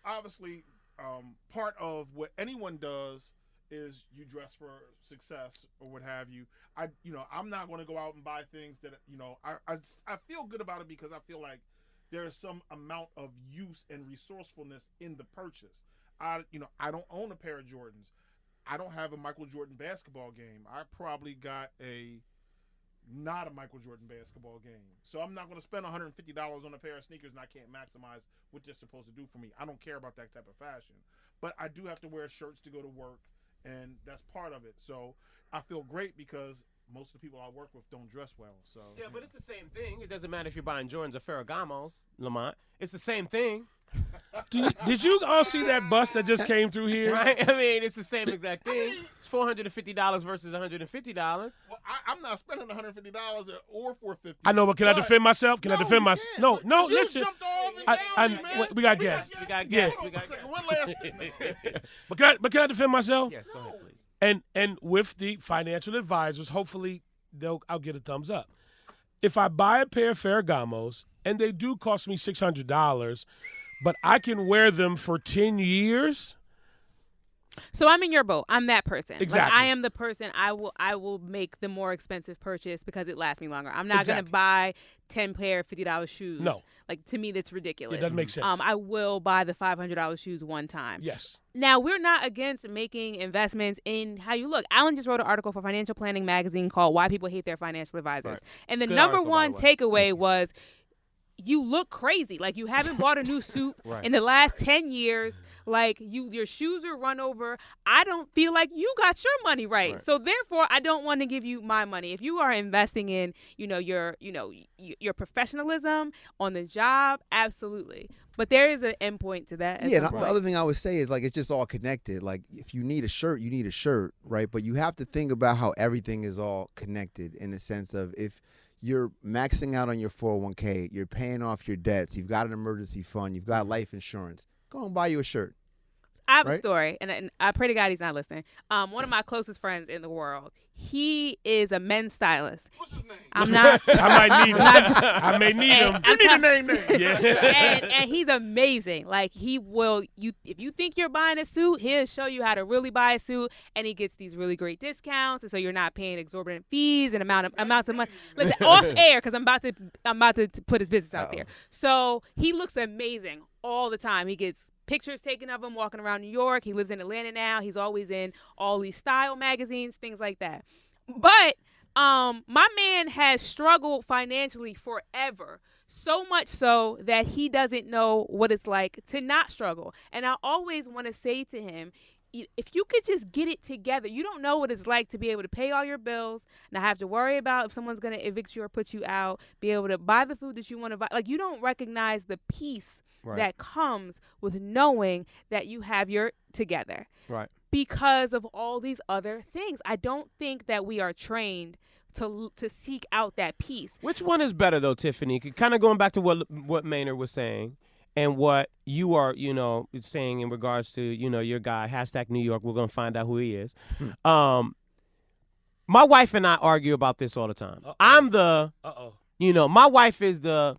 obviously, part of what anyone does is you dress for success or what have you. I'm not going to go out and buy things that I feel good about it because I feel like there is some amount of use and resourcefulness in the purchase. I don't own a pair of Jordans. I don't have a Michael Jordan basketball game. I probably got not a Michael Jordan basketball game. So I'm not going to spend $150 on a pair of sneakers and I can't maximize what they're supposed to do for me. I don't care about that type of fashion. But I do have to wear shirts to go to work, and that's part of it. So I feel great because most of the people I work with don't dress well. So Yeah, but it's the same thing. It doesn't matter if you're buying Jordans or Ferragamos, Lamont. It's the same thing. Did you all see that bus that just came through here? Right? I mean, it's the same exact thing. It's $450 versus $150. well, I'm not spending $150 or $450. I know, but can I defend myself? Can I defend myself? No, You listen. jumped off and down me, man. We got guests. We got Yes. guests. We got guests. One last thing. But can I defend myself? Yes, go ahead, please. And with the financial advisors, hopefully I'll get a thumbs up. If I buy a pair of Ferragamos and they do cost me $600, but I can wear them for 10 years. So I'm in your boat. I'm that person. Exactly. Like, I am the person. I will make the more expensive purchase because it lasts me longer. I'm not going to buy 10 pair of $50 shoes. No. Like, to me, that's ridiculous. It doesn't make sense. I will buy the $500 shoes one time. Yes. Now, we're not against making investments in how you look. Allan just wrote an article for Financial Planning magazine called Why People Hate Their Financial Advisors. Right. And the Good number article, by one the way. takeaway was you look crazy. Like, you haven't bought a new suit Right. in the last 10 years. Like, your shoes are run over. I don't feel like you got your money right. So therefore, I don't want to give you my money. If you are investing in, your professionalism on the job, absolutely. But there is an endpoint to that. Yeah, and the other thing I would say is, like, it's just all connected. Like, if you need a shirt, you need a shirt, right? But you have to think about how everything is all connected in the sense of if you're maxing out on your 401k, you're paying off your debts, you've got an emergency fund, you've got life insurance, go and buy you a shirt. I have a Right? story, and I pray to God he's not listening. One of my closest friends in the world, he is a men's stylist. What's his name? I'm not. I might need him. not- I may need him. I'm You need a tell- name. Yeah. and he's amazing. Like, he will, if you think you're buying a suit, he'll show you how to really buy a suit, and he gets these really great discounts, and so you're not paying exorbitant fees and amounts of money. Listen, off air, because I'm about to put his business out there. So he looks amazing all the time. He gets pictures taken of him walking around New York. He lives in Atlanta now. He's always in all these style magazines, things like that. But my man has struggled financially forever, so much so that he doesn't know what it's like to not struggle. And I always want to say to him, if you could just get it together, you don't know what it's like to be able to pay all your bills, not have to worry about if someone's going to evict you or put you out, be able to buy the food that you want to buy. Like, you don't recognize the peace that comes with knowing that you have your together. Right. Because of all these other things. I don't think that we are trained to seek out that peace. Which one is better, though, Tiffany? Kind of going back to what Maynard was saying and what you are, saying in regards to, your guy, #New York. We're going to find out who he is. My wife and I argue about this all the time. I'm the, my wife is the,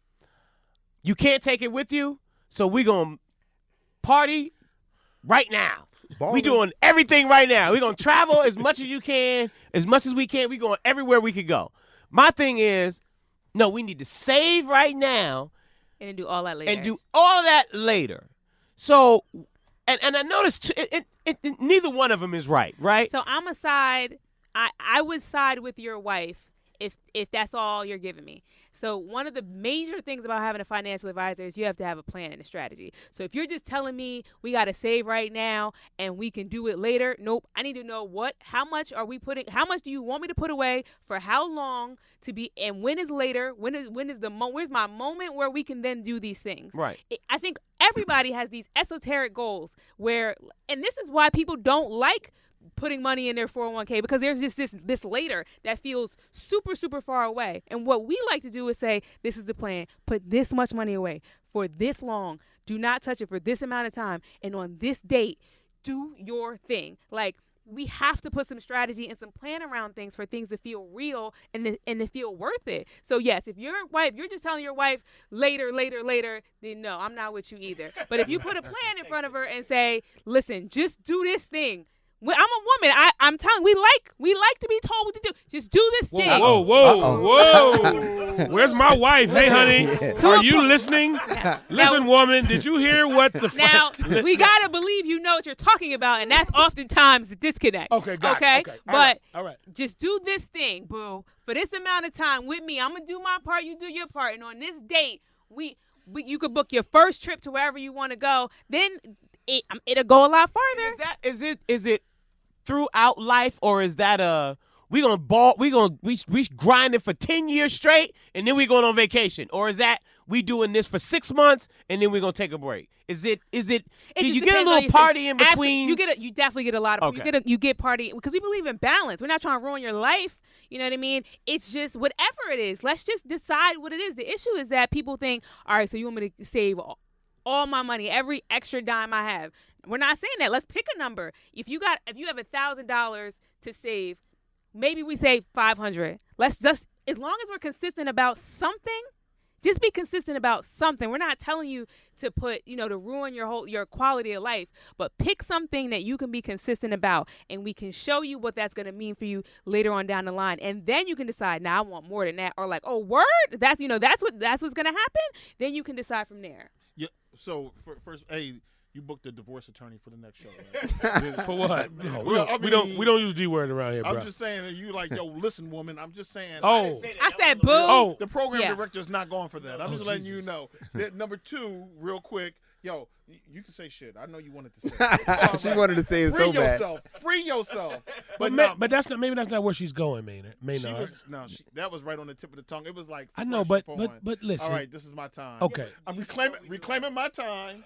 you can't take it with you, so we going to party right now. We doing everything right now. We're going to travel as much as you can, as much as we can. We going everywhere we could go. My thing is, no, we need to save right now. And do all that later. So, and I noticed neither one of them is right? So I'm a side. I would side with your wife if that's all you're giving me. So one of the major things about having a financial advisor is you have to have a plan and a strategy. So if you're just telling me we got to save right now and we can do it later, nope. I need to know how much do you want me to put away for how long to be, and when is later? Where's my moment where we can then do these things? Right. I think everybody has these esoteric goals and this is why people don't like putting money in their 401k, because there's just this later that feels super, super far away. And what we like to do is say, this is the plan. Put this much money away for this long. Do not touch it for this amount of time. And on this date, do your thing. Like, we have to put some strategy and some plan around things for things to feel real and to feel worth it. So yes, if you're just telling your wife later, then no, I'm not with you either. But if you put a plan in front of her and say, listen, just do this thing. I'm a woman. I'm telling. We like to be told what to do. Just do this thing. Whoa! Where's my wife? Hey, honey, are you listening? Listen, woman, did you hear what the? Now we gotta believe you know what you're talking about, and that's oftentimes the disconnect. Okay, gotcha. Okay, but all right. Just do this thing, boo, for this amount of time with me. I'm gonna do my part. You do your part, and on this date, you could book your first trip to wherever you want to go. Then it'll go a lot farther. Is it throughout life, or is that we grinding for 10 years straight and then we going on vacation, or is that we doing this for 6 months and then we're gonna take a break? Is it do you get a little party in between? You definitely get a lot of you get party, because we believe in balance. We're not trying to ruin your life. You know what I mean? It's just whatever it is. Let's just decide what it is. The issue is that people think, all right, so you want me to save all my money, every extra dime I have. We're not saying that. Let's pick a number. If you have $1,000 to save, maybe we save $500. Let's just, as long as we're consistent about something, just be consistent about something. We're not telling you to put, to ruin your quality of life, but pick something that you can be consistent about, and we can show you what that's going to mean for you later on down the line. And then you can decide, now I want more than that, or like, oh, word, that's what's going to happen. Then you can decide from there. Yeah. So first, hey, you booked a divorce attorney for the next show, right? For what? No, we don't use D word around here, bro. I'm just saying, you like, yo, listen, woman. I'm just saying. Oh, I said boo. Oh, the program director is not going for that. I'm just letting you know. Number two, real quick, yo, you can say shit. I know you wanted to say it. She wanted to say it so bad. Free yourself. But that's not where she's going, Maynard. That was right on the tip of the tongue. It was like, I know, but listen. All right, this is my time. Okay. I'm reclaiming my time.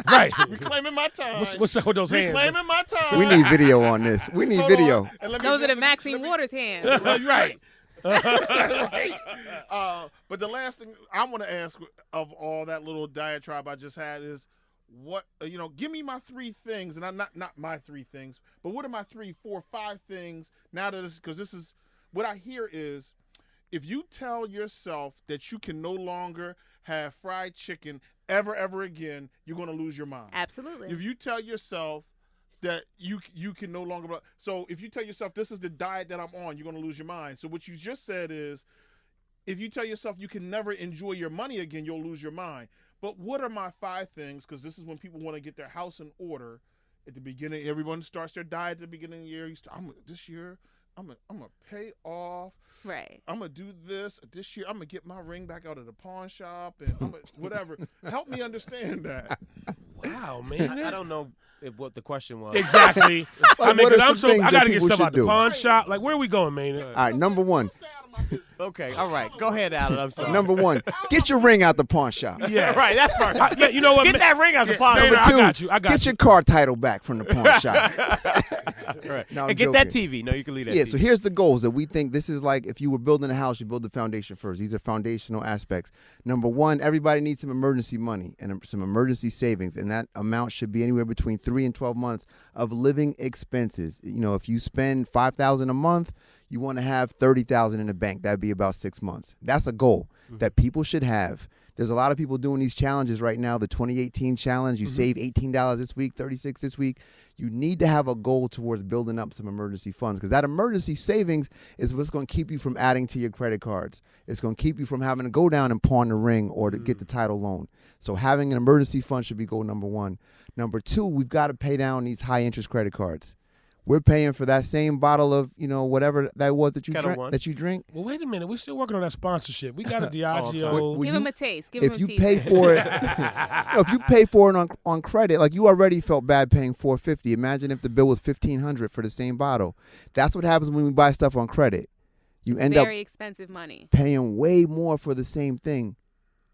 Right. Reclaiming my time. What's up with those hands? Reclaiming my time. We need video on this. We need video. Those are the Maxine Waters hands. Right. Right. But the last thing I want to ask of all that little diatribe I just had is, what give me my 3 things, and I'm not my 3 things, but what are my 3, 4, 5 things now that because this is what I hear is, if you tell yourself that you can no longer have fried chicken ever again, you're going to lose your mind. Absolutely. If you tell yourself that you can no longer, so if you tell yourself this is the diet that I'm on, you're going to lose your mind. So what you just said is, if you tell yourself you can never enjoy your money again, you'll lose your mind. But what are my 5 things? Because this is when people want to get their house in order. At the beginning, everyone starts their diet at the beginning of the year. This year, I'm gonna pay off. Right. I'm gonna do this this year. I'm gonna get my ring back out of the pawn shop and I'm gonna, whatever. Help me understand that. Wow, man. I don't know what the question was. Exactly. I gotta get stuff out the pawn shop. Like, where are we going, man? All right, number 1. Okay, all right. Go ahead, Allan. I'm sorry. Number 1, get your ring out the pawn shop. Yeah, right. That's first. You know what? Get that ring out the pawn shop. Number 2, I got get you. your car title back from the pawn shop. Right. No, and get that TV. No, you can leave that TV. So here's the goals that we think. This is like, if you were building a house, you build the foundation first. These are foundational aspects. Number 1, everybody needs some emergency money and some emergency savings, and that amount should be anywhere between 3 and 12 months of living expenses. If you spend $5,000 a month, you want to have $30,000 in the bank. That'd be about 6 months. That's a goal that people should have. There's a lot of people doing these challenges right now. The 2018 challenge, you save $18 this week, $36 this week. You need to have a goal towards building up some emergency funds, because that emergency savings is what's going to keep you from adding to your credit cards. It's going to keep you from having to go down and pawn the ring or to get the title loan. So having an emergency fund should be goal number 1. Number 2, we've got to pay down these high interest credit cards. we're paying for that same bottle of, whatever that was that you Kettle drank. One. That you drink. Well, wait a minute. We're still working on that sponsorship. We got a Diageo. Well, Give him a taste. Give if him you a taste. pay for it, if you pay for it on credit, like you already felt bad paying $4.50. Imagine if the bill was $1,500 for the same bottle. That's what happens when we buy stuff on credit. You end up Very expensive money. paying way more for the same thing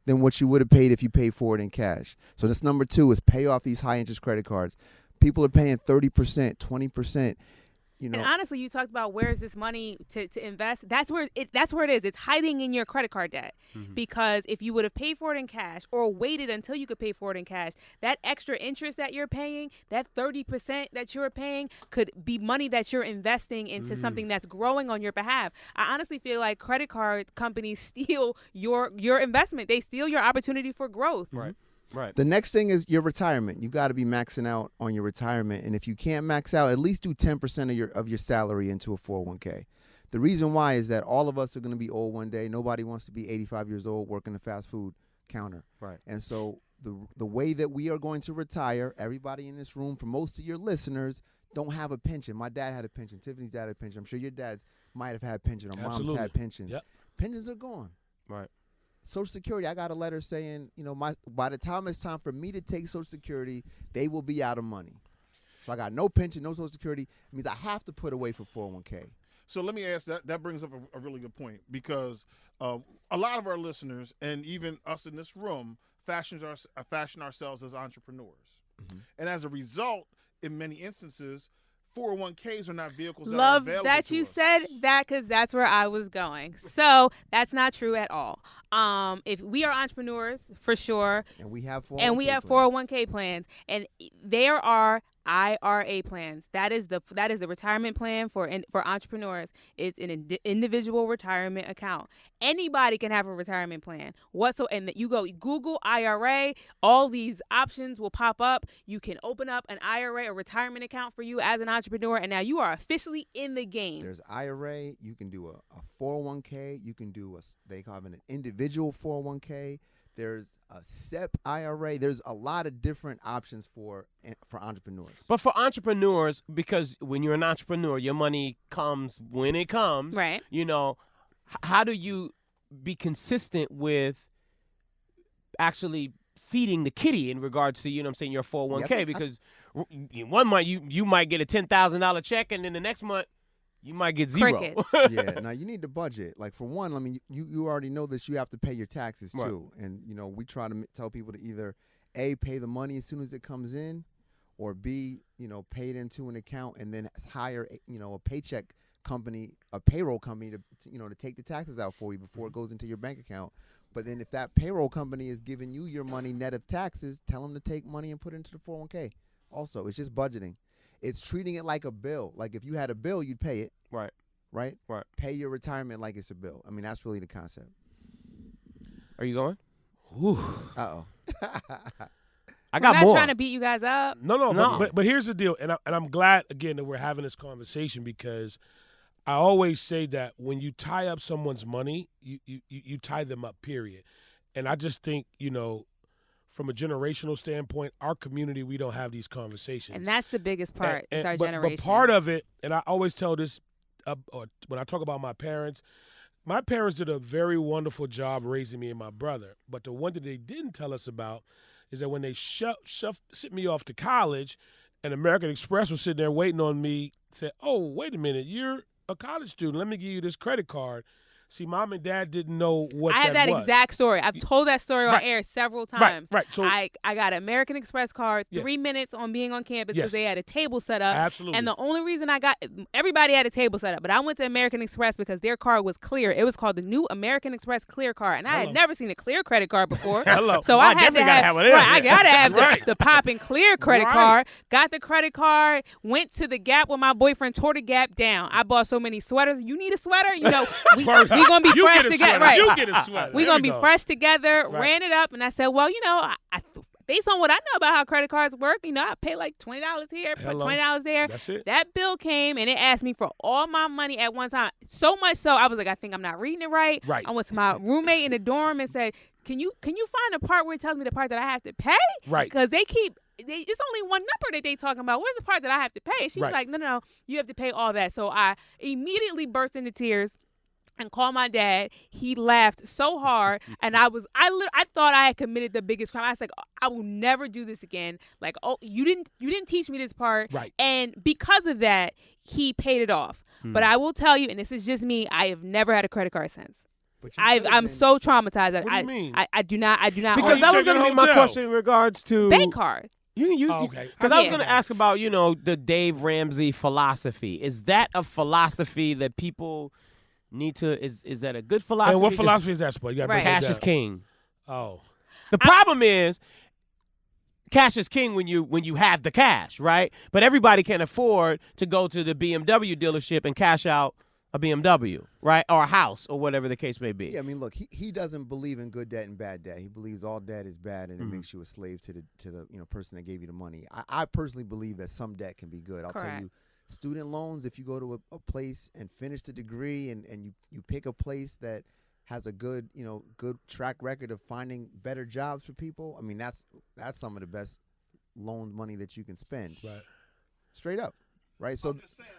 than what you would have paid if you paid for it in cash. So that's number 2 is pay off these high interest credit cards. People are paying 30%, 20%. And honestly, you talked about where's this money to invest. That's where it is. It's hiding in your credit card debt. Because if you would have paid for it in cash or waited until you could pay for it in cash, that extra interest that you're paying, that 30% that you're paying, could be money that you're investing into something that's growing on your behalf. I honestly feel like credit card companies steal your investment. They steal your opportunity for growth. Right. The next thing is your retirement. You got to be maxing out on your retirement, and if you can't max out, at least do 10% of your salary into a 401k. The reason why is that all of us are going to be old one day. Nobody wants to be 85 years old working a fast food counter. Right. And so the way that we are going to retire, everybody in this room, for most of your listeners, don't have a pension. My dad had a pension. Tiffany's dad had a pension. I'm sure your dads might have had pension or Absolutely. moms had pensions. Yep. Pensions are gone. Right. Social Security, I got a letter saying, by the time it's time for me to take Social Security, they will be out of money. So I got no pension, no Social Security. It means I have to put away for 401k. So let me ask that brings up a really good point, because a lot of our listeners and even us in this room fashion ourselves as entrepreneurs. And as a result, in many instances, 401ks are not vehicles that are Love available that to you us. said that, because that's where I was going. So that's not true at all. If we are entrepreneurs, for sure, And we have 401k and we have 401k plans, and there are IRA plans. That is the retirement plan for entrepreneurs. It's an individual retirement account. Anybody can have a retirement plan. And you go Google IRA, all these options will pop up. You can open up an IRA, a retirement account for you as an entrepreneur, and now you are officially in the game. There's IRA. You can do a 401k. You can do they call it an individual 401k. There's a SEP IRA. There's a lot of different options for entrepreneurs. But for entrepreneurs, because when you're an entrepreneur, your money comes when it comes. Right. How do you be consistent with actually feeding the kitty in regards to, your 401k? Because one month you might get a $10,000 check, and then the next month you might get zero. Yeah, now you need to budget. Like, for one, you already know this. You have to pay your taxes too. Right. And we try to tell people to either A, pay the money as soon as it comes in, or B, pay it into an account and then hire a paycheck company, a payroll company to take the taxes out for you before it goes into your bank account. But then if that payroll company is giving you your money net of taxes, tell them to take money and put it into the 401k. Also, it's just budgeting. It's treating it like a bill. Like, if you had a bill, you'd pay it. Right. Right? Right. Pay your retirement like it's a bill. That's really the concept. Are you going? Uh-oh. I got I'm more. not trying to beat you guys up. No. But here's the deal, and I'm glad, again, that we're having this conversation, because I always say that when you tie up someone's money, you tie them up, period. And I just think, from a generational standpoint, our community, we don't have these conversations. And that's the biggest part, is our generation. But part of it, and I always tell this when I talk about my parents did a very wonderful job raising me and my brother. But the one that they didn't tell us about is that when they sent me off to college, and American Express was sitting there waiting on me, said, "Oh, wait a minute, you're a college student. Let me give you this credit card." See, Mom and Dad didn't know what that was. I had that exact story. I've told that story on air several times. Right. So I got an American Express card, 3 minutes on being on campus, because they had a table set up. Absolutely. And the only reason everybody had a table set up, but I went to American Express because their card was clear. It was called the new American Express Clear Card, and I had never seen a clear credit card before. So I had to have one. I gotta have the pop and clear credit card. Got the credit card. Went to the Gap with my boyfriend. Tore the Gap down. I bought so many sweaters. You need a sweater? We gonna be fresh together, right? You get a sweater. We're going to be fresh together. Right. Ran it up, and I said, well, I based on what I know about how credit cards work, I pay like $20 here, put $20 there. That's it. That bill came, and it asked me for all my money at one time. So much so, I was like, I think I'm not reading it right. I went to my roommate in the dorm and said, Can you find a part where it tells me the part that I have to pay? Right. Because they keep it's only one number that they talking about. Where's the part that I have to pay? She was Right. like, no, you have to pay all that. So I immediately burst into tears and called my dad. He laughed so hard, and I thought I had committed the biggest crime. I was like, I will never do this again. Like, oh, you didn't teach me this part, Right. And because of that, he paid it off. But I will tell you, and this is just me, I have never had a credit card since. I'm so traumatized. What do you mean? I do not. Because you that was check going to in be my hotel? question in regards to Bank card. You can use okay. because I was Yeah. going to ask about the Dave Ramsey philosophy. Is that a philosophy that people need to? Is that a good philosophy? And what Just philosophy is that, Spud? You got to Right. break Cash that is down. king. Oh. The problem is, cash is king when you have the cash, right? But everybody can afford to go to the BMW dealership and cash out a BMW, right, or a house, or whatever the case may be. Yeah, I mean, look, he doesn't believe in good debt and bad debt. He believes all debt is bad, and it Mm-hmm. makes you a slave to the person that gave you the money. I personally believe that some debt can be good. I'll tell Correct. you, student loans. If you go to a place and finish the degree, and you pick a place that has a good good track record of finding better jobs for people. I mean, that's some of the best loan money that you can spend. Right. Straight up, right? So I'm just saying,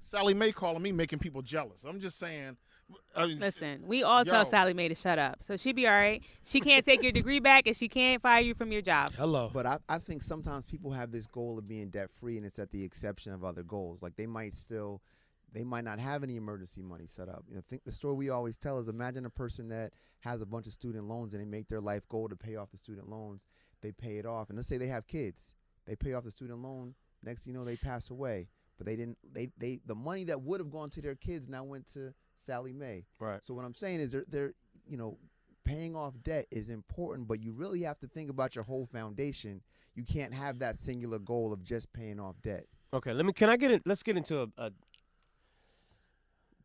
Sally Mae calling me, making people jealous. I'm just saying. Listen, we all tell Yo. Sally Mae to shut up, so she be all right. She can't take your degree back, and she can't fire you from your job. Hello. But I think sometimes people have this goal of being debt free, and it's at the exception of other goals. Like they might not have any emergency money set up. Think the story we always tell is, imagine a person that has a bunch of student loans and they make their life goal to pay off the student loans. They pay it off, and let's say they have kids. They pay off the student loan. Next thing you know, they pass away. But they didn't. The money that would have gone to their kids now went to Sally Mae. Right. So what I'm saying is, they're paying off debt is important, but you really have to think about your whole foundation. You can't have that singular goal of just paying off debt. Okay, let's get into a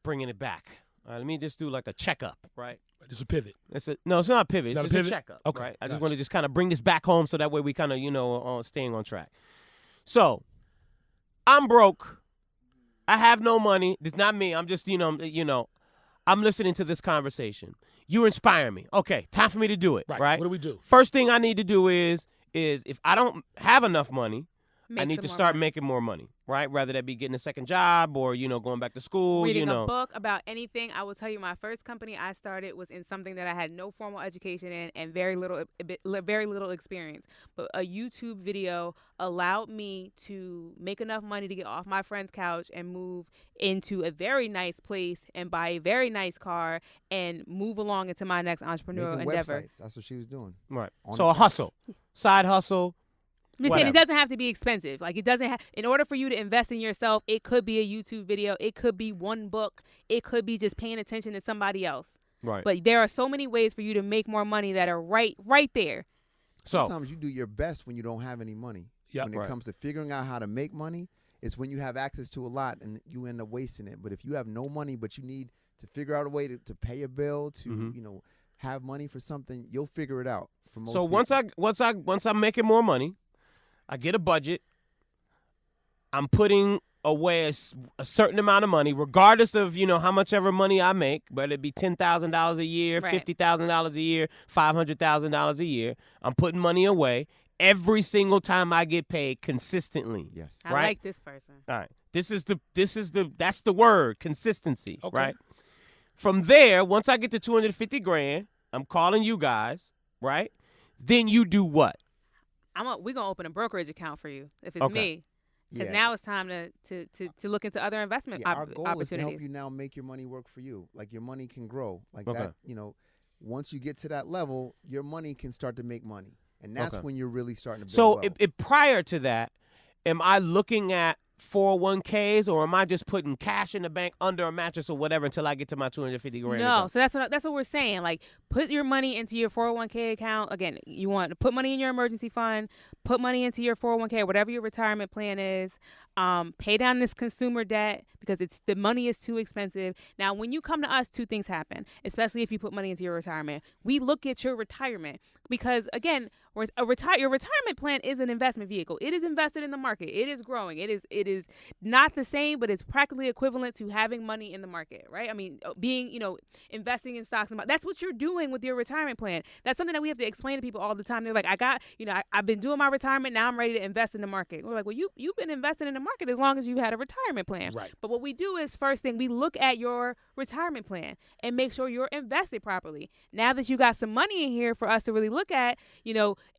bringing it back. All right, let me just do like a checkup, right? It's a pivot. No, it's not a pivot. It's Not a just pivot? a checkup. Okay, Right? I just gotcha. want to just kind of bring this back home so that way we kind of, staying on track. So, I'm broke. I have no money. It's not me. I'm just, I'm listening to this conversation. You inspire me. Okay, time for me to do it, right? What do we do? First thing I need to do is if I don't have enough money, I Make need some to more start money. making more money, right? Rather that be getting a second job or, going back to school, Reading a book about anything. I will tell you, my first company I started was in something that I had no formal education in and very little experience. But a YouTube video allowed me to make enough money to get off my friend's couch and move into a very nice place and buy a very nice car and move along into my next entrepreneurial Making endeavor. websites. That's what she was doing. Right. On So the a couch. hustle, side hustle. I'm just saying, it Whatever. doesn't have to be expensive. Like, it doesn't have, in order for you to invest in yourself, it could be a YouTube video. It could be one book. It could be just paying attention to somebody else. Right. But there are so many ways for you to make more money that are right there. So, Sometimes you do your best when you don't have any money. Yep. When it Right. comes to figuring out how to make money, it's when you have access to a lot and you end up wasting it. But if you have no money, but you need to figure out a way to pay a bill, to Mhm. have money for something, you'll figure it out. For most so people. once I'm making more money, I get a budget. I'm putting away a certain amount of money, regardless of how much ever money I make, whether it be $10,000 a year, Right. $50,000 a year, $500,000 a year. I'm putting money away every single time I get paid consistently. Yes. I Right. like this person. All right. That's the word, consistency, Okay. right? From there, once I get to 250 grand, I'm calling you guys, right? Then you do what? We're gonna open a brokerage account for you if it's Okay. me. Because now it's time to look into other investment Our goal is to help opportunities. you now make your money work for you. Like your money can grow. Like Okay. that, once you get to that level, your money can start to make money. And that's Okay. when you're really starting to build So wealth. if prior to that, am I looking at 401ks or am I just putting cash in the bank under a mattress or whatever until I get to my 250 grand? No, so that's what we're saying. Like, put your money into your 401k account. Again, you want to put money in your emergency fund, put money into your 401k, whatever your retirement plan is. Pay down this consumer debt because the money is too expensive. Now, when you come to us, two things happen, especially if you put money into your retirement. We look at your retirement because, again, Your retirement plan is an investment vehicle. It is invested in the market. It is growing. It is not the same, but it's practically equivalent to having money in the market, right? I mean, being, investing in stocks and that's what you're doing with your retirement plan. That's something that we have to explain to people all the time. They're like, I've been doing my retirement. Now I'm ready to invest in the market. We're like, well, you've been investing in the market as long as you've had a retirement plan. Right. But what we do is first thing, we look at your retirement plan and make sure you're invested properly. Now that you got some money in here for us to really look at,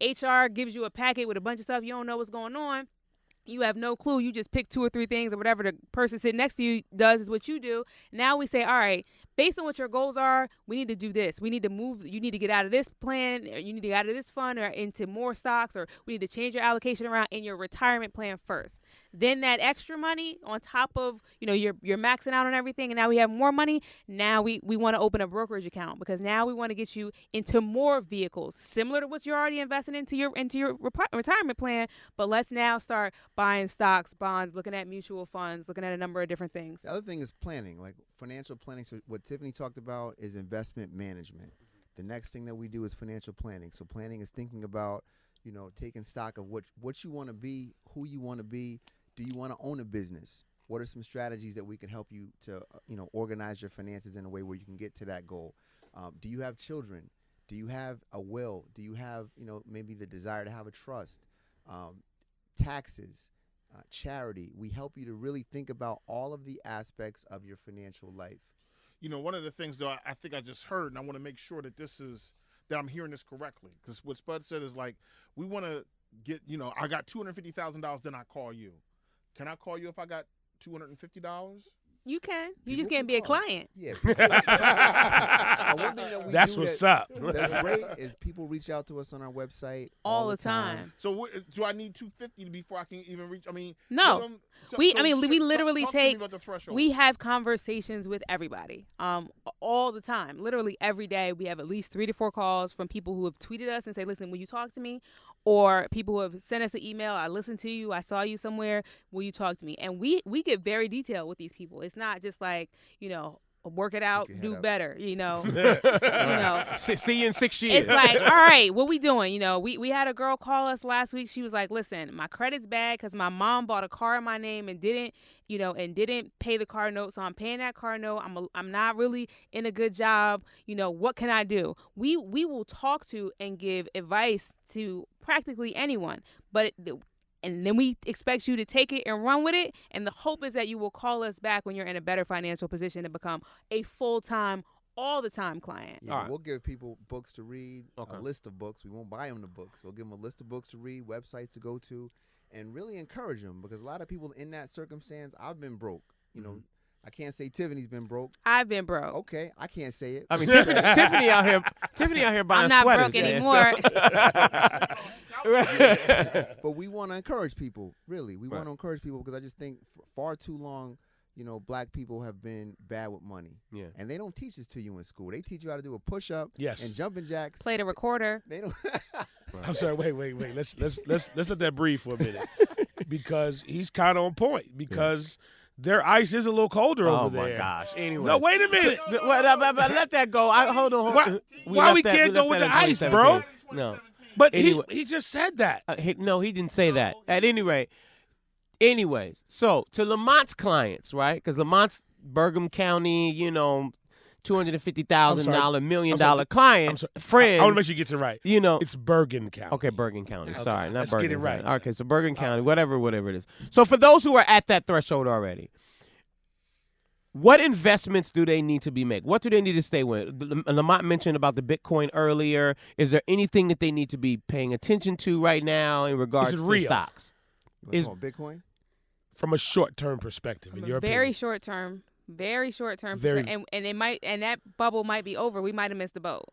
HR gives you a packet with a bunch of stuff. You don't know what's going on. You have no clue. You just pick 2 or 3 things or whatever the person sitting next to you does is what you do. Now we say, all right, based on what your goals are, we need to do this. We need to move. You need to get out of this plan, or you need to get out of this fund or into more stocks, or we need to change your allocation around in your retirement plan first. Then that extra money on top of, you're maxing out on everything, and now we have more money. Now we want to open a brokerage account because now we want to get you into more vehicles similar to what you're already investing into your retirement plan. But let's now start buying stocks, bonds, looking at mutual funds, looking at a number of different things. The other thing is planning, like financial planning. So what Tiffany talked about is investment management. The next thing that we do is financial planning. So planning is thinking about, taking stock of what you want to be, who you want to be. Do you want to own a business? What are some strategies that we can help you to, organize your finances in a way where you can get to that goal? Do you have children? Do you have a will? Do you have, maybe the desire to have a trust? Taxes, charity. We help you to really think about all of the aspects of your financial life. One of the things, though, I think I just heard, and I want to make sure that that I'm hearing this correctly, because what Spud said is like, we want to get, I got $250,000, then I call you. Can I call you if I got $250? You can. You just can't be a client. Yeah. One thing that we That's do what's up. That's great is people reach out to us on our website all the time. So do I need $250 before I can even reach? I mean, no. We literally we have conversations with everybody all the time. Literally every day we have at least 3 to 4 calls from people who have tweeted us and say, listen, will you talk to me? Or people who have sent us an email, I listened to you, I saw you somewhere, will you talk to me? And we get very detailed with these people. It's not just like, work it out, do better, See you in 6 years. It's like, all right, what we doing? We had a girl call us last week. She was like, listen, my credit's bad because my mom bought a car in my name and didn't pay the car note. So I'm paying that car note. I'm not really in a good job. What can I do? We will talk to and give advice to practically anyone, and then we expect you to take it and run with it. And the hope is that you will call us back when you're in a better financial position to become a full-time, all-the-time client. Yeah, we'll give people books to read, a list of books. We won't buy them the books. We'll give them a list of books to read, websites to go to, and really encourage them, because a lot of people in that circumstance, I've been broke. I can't say Tiffany's been broke. I've been broke. Okay, I can't say it. I mean, Tiffany out here buying sweaters. I'm not broke anymore. But we want to encourage people, really. We want to encourage people because I just think for far too long, black people have been bad with money. Yeah. And they don't teach this to you in school. They teach you how to do a push-up and jumping jacks. Play the recorder. They don't. I'm sorry. Wait. Let's let that breathe for a minute, because he's kind of on point. Because their ice is a little colder over there. Oh my gosh! Anyway, no, wait a minute. Let that go. Hold on. Why we can't go with the ice, bro? No. But anyway, he just said that. No, he didn't say that. At any rate, anyways, so to Lamont's clients, right? Because Lamont's Bergen County, $250,000, $1 million clients, friends. I want to make sure you get it right. It's Bergen County. Okay, Bergen County. Okay. Sorry, not Let's Bergen. Get it right. Okay, so Bergen County, whatever it is. So for those who are at that threshold already, what investments do they need to be made? What do they need to stay with? Lamont mentioned about the Bitcoin earlier. Is there anything that they need to be paying attention to right now in regards to stocks? Is Bitcoin? From a short-term perspective, in your opinion. Very short-term. And that bubble might be over. We might have missed the boat.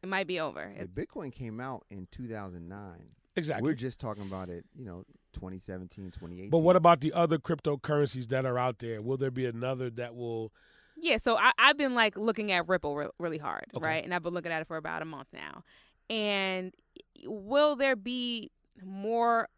It might be over. Bitcoin came out in 2009. Exactly. We're just talking about it, 2017, 2018. But what about the other cryptocurrencies that are out there? Will there be another that will? Yeah, so I've been looking at Ripple really hard, right? And I've been looking at it for about a month now. And will there be another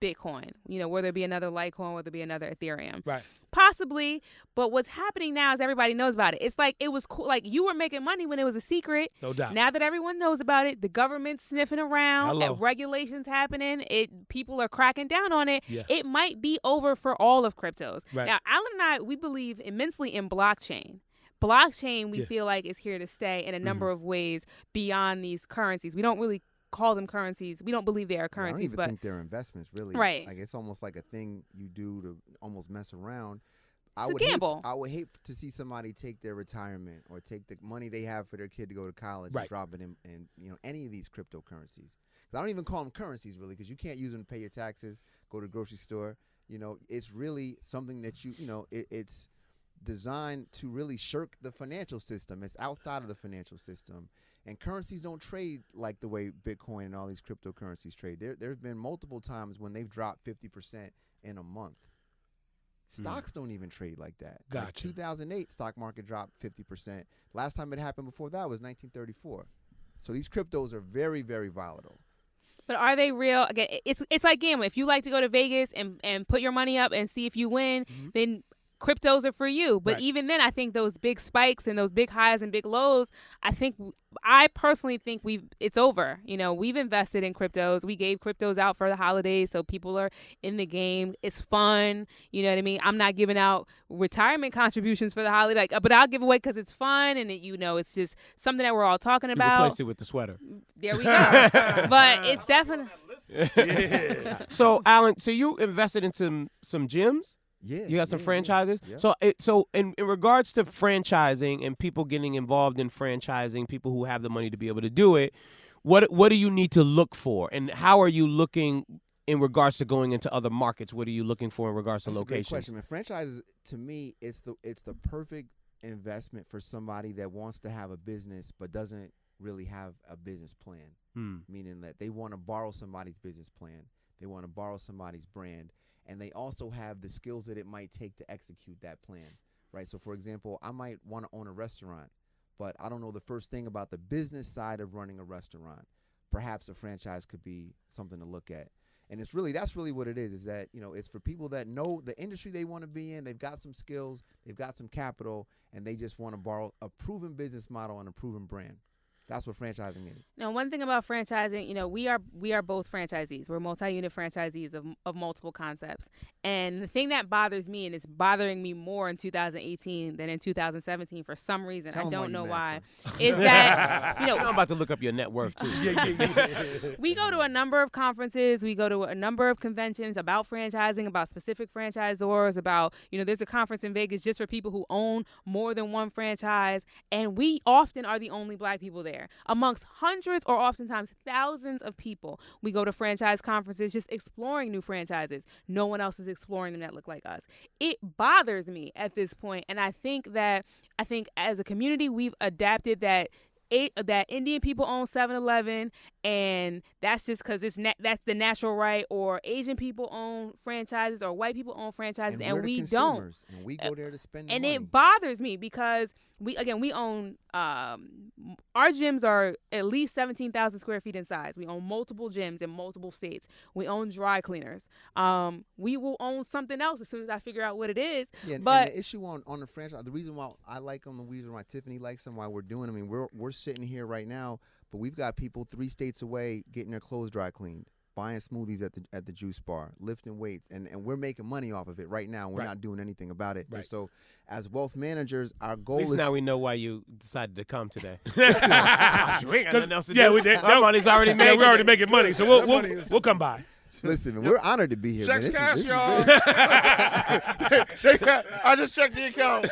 Bitcoin. Will there be another Litecoin? Will there be another Ethereum? Right. Possibly. But what's happening now is everybody knows about it. It's like it was cool. Like you were making money when it was a secret. No doubt. Now that everyone knows about it, the government's sniffing around, Hello. regulations happening, people are cracking down on it. Yeah. It might be over for all of cryptos. Right. Now, Allan and I, we believe immensely in blockchain. Blockchain, we Yeah. feel like, is here to stay in a number of ways beyond these currencies. We don't really call them currencies. We don't believe they are I don't currencies, even but think they're investments, really. Right. Like it's almost like a thing you do to almost mess around. It's a gamble. I would hate to see somebody take their retirement or take the money they have for their kid to go to college Right. and drop it in any of these cryptocurrencies. 'Cause I don't even call them currencies really, because you can't use them to pay your taxes, go to the grocery store. It's really something that it's designed to really shirk the financial system. It's outside of the financial system. And currencies don't trade like the way Bitcoin and all these cryptocurrencies trade. There have been multiple times when they've dropped 50% in a month. Stocks don't even trade like that. Gotcha. Like 2008, stock market dropped 50%. Last time it happened before that was 1934. So these cryptos are very, very volatile. But are they real? Again, it's like gambling. If you like to go to Vegas and put your money up and see if you win, then cryptos are for you. But Right. even then, I think those big spikes and those big highs and big lows, I personally think it's over. We've invested in cryptos. We gave cryptos out for the holidays, so people are in the game. It's fun. You know what I mean? I'm not giving out retirement contributions for the holiday, but I'll give away because it's fun and it's just something that we're all talking You about. replaced it with the sweater. There we go. But it's definitely. So, Allan, you invested in some gyms? Yeah. You got some franchises? Yeah. So in regards to franchising and people getting involved in franchising, people who have the money to be able to do it, what do you need to look for? And how are you looking in regards to going into other markets? What are you looking for in regards to That's locations? a great question, man. Franchises, to me, it's the perfect investment for somebody that wants to have a business but doesn't really have a business plan. Meaning that they want to borrow somebody's business plan. They want to borrow somebody's brand. And they also have the skills that it might take to execute that plan, right? So, for example, I might want to own a restaurant, but I don't know the first thing about the business side of running a restaurant. Perhaps a franchise could be something to look at. And that's really what it is that, it's for people that know the industry they want to be in. They've got some skills, they've got some capital, and they just want to borrow a proven business model and a proven brand. That's what franchising is. Now, one thing about franchising, we are both franchisees. We're multi-unit franchisees of multiple concepts. And the thing that bothers me, and it's bothering me more in 2018 than in 2017 for some reason, I don't know why, is that, I'm about to look up your net worth, too. We go to a number of conferences. We go to a number of conventions about franchising, about specific franchisors, about, there's a conference in Vegas just for people who own more than one franchise. And we often are the only Black people there. Amongst hundreds or oftentimes thousands of people, we go to franchise conferences just exploring new franchises. No one else is exploring them that look like us. It bothers me at this point, and I think as a community we've adapted that Indian people own 7-Eleven, and that's just because that's the natural right, or Asian people own franchises, or white people own franchises, and we don't. And we go there to spend and money. It bothers me because we own our gyms are at least 17,000 square feet in size. We own multiple gyms in multiple states. We own dry cleaners. We will own something else as soon as I figure out what it is. Yeah, but and the issue on the franchise, the reason why I like them, the reason why Tiffany likes them, why we're doing them, we're sitting here right now, but we've got people 3 states away getting their clothes dry cleaned, buying smoothies at the juice bar, lifting weights, and we're making money off of it right now. We're not doing anything about it. Right. And so as wealth managers, our goal At least is now we know why you decided to come today. We ain't got nothing else to do. Our money's already made. We're already making money, so we'll come by. Listen, man, we're honored to be here. Checks man. cash, This is y'all. I just checked the account.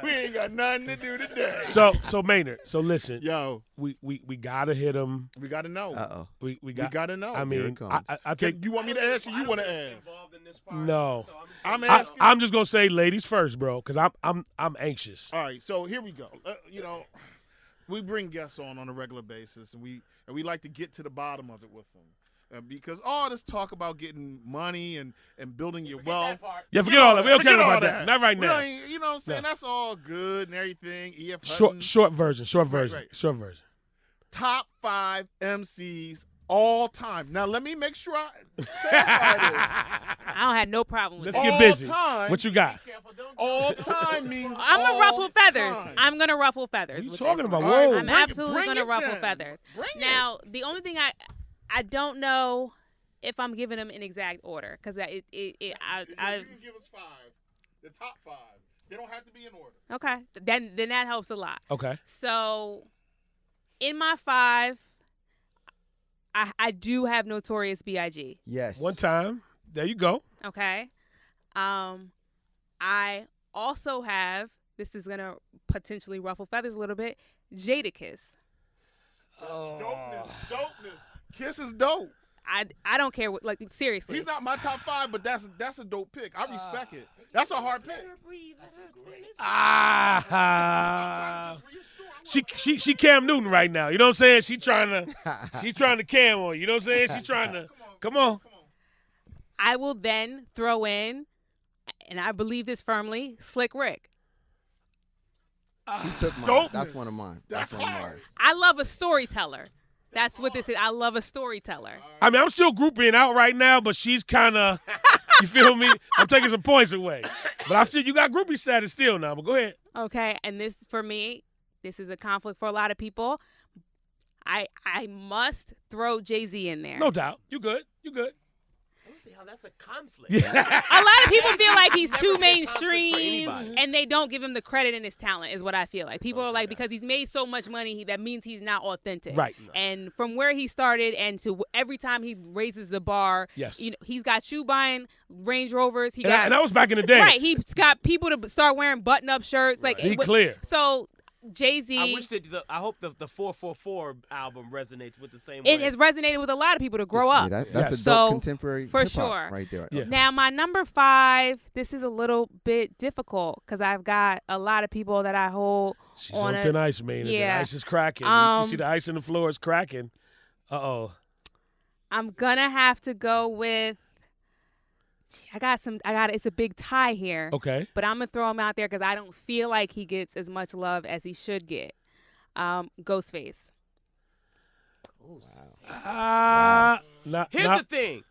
We ain't got nothing to do today. So Maynard, listen, Yo, we gotta hit him. we got to know. Uh-oh. We gotta know. I Here mean, it comes. I think You want me to ask or you want to ask? no. I'm asking. I'm just gonna say ladies first, bro, because I'm anxious. All right, so here we go. We bring guests on a regular basis, and we like to get to the bottom of it with them. Because all this talk about getting money and building your wealth. Yeah, forget all that. We don't care Forget all about that. Not right We now. don't- You know what I'm saying? No. That's all good and everything. E.F. Hutton. Short version. Right. Short version. Top 5 MCs All time. Now let me make sure I clarify I don't have no problem with Let's that. get busy. time. What you got? this. All time means I'm gonna ruffle all feathers. time. I'm gonna ruffle feathers. What you with talking this about? one. All Whoa. right, I'm bring it- absolutely bring gonna it ruffle then. feathers. Bring it. Now, the only thing I don't know if I'm giving them in exact order because You can give us 5. The top 5. They don't have to be in order. okay, then that helps a lot. Okay. So, in my 5, I do have Notorious B.I.G. Yes. One time. There you go. Okay. I also have, this is going to potentially ruffle feathers a little bit, Jadakiss. Dopeness. Kiss is dope. I don't care what, like, seriously. He's not my top 5, but that's a dope pick. I respect it. That's a hard pick. Ah. She Cam Newton right now. You know what I'm saying? She trying to cam on. You know what I'm saying? She trying to. Come on. I will then throw in, and I believe this firmly, Slick Rick. She took mine. Dopeness. That's one of mine. That's one of mine. hard. I love a storyteller. That's what this is. I love a storyteller. I mean, I'm still grouping out right now, but she's kind of. You feel me? I'm taking some points away, but you got groupie status still now. But go ahead. Okay, and this, for me, this is a conflict for a lot of people. I must throw Jay-Z in there. No doubt. You good. I don't see how that's a conflict. A lot of people feel like he's Never too been a conflict for mainstream, anybody. and they don't give him the credit in his talent, is what I feel like. People are like, because he's made so much money, that means he's not authentic. Right. And from where he started and to every time he raises the bar, Yes. you know, he's got you buying Range Rovers. And that was back in the day. Right. He's got people to start wearing button-up shirts. Like, Be clear. So Jay-Z. I wish that I hope the 444 album resonates with the same it way. has resonated with a lot of people to grow up. Yeah, that's a So, dope contemporary for hip-hop sure. right there. Yeah. Now, my number 5, this is a little bit difficult because I've got a lot of people that I hold She's on on thin ice, man. yeah. The ice is cracking. You see the ice on the floor is cracking. Uh-oh. I'm going to have to go with, it's a big tie here. Okay. But I'm going to throw him out there because I don't feel like he gets as much love as he should get. Ghostface. Here's the thing.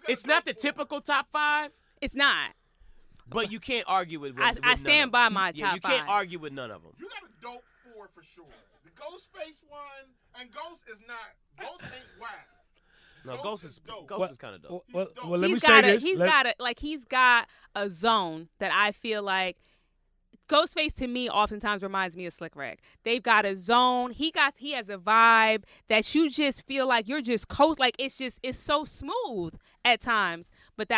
It's not the typical top 5, It's not. but you can't argue with. I with none stand of by them. my Yeah, top you can't 5. argue with none of them. You got a dope 4 for sure. The Ghostface one, and Ghost ain't whack. No, Ghost is dope. Ghost is kind of dope. Well, dope. let me He's say got this. he's got a zone that I feel like Ghostface to me oftentimes reminds me of Slick Rick. They've got a zone. He has a vibe that you just feel like you're just like it's so smooth at times. But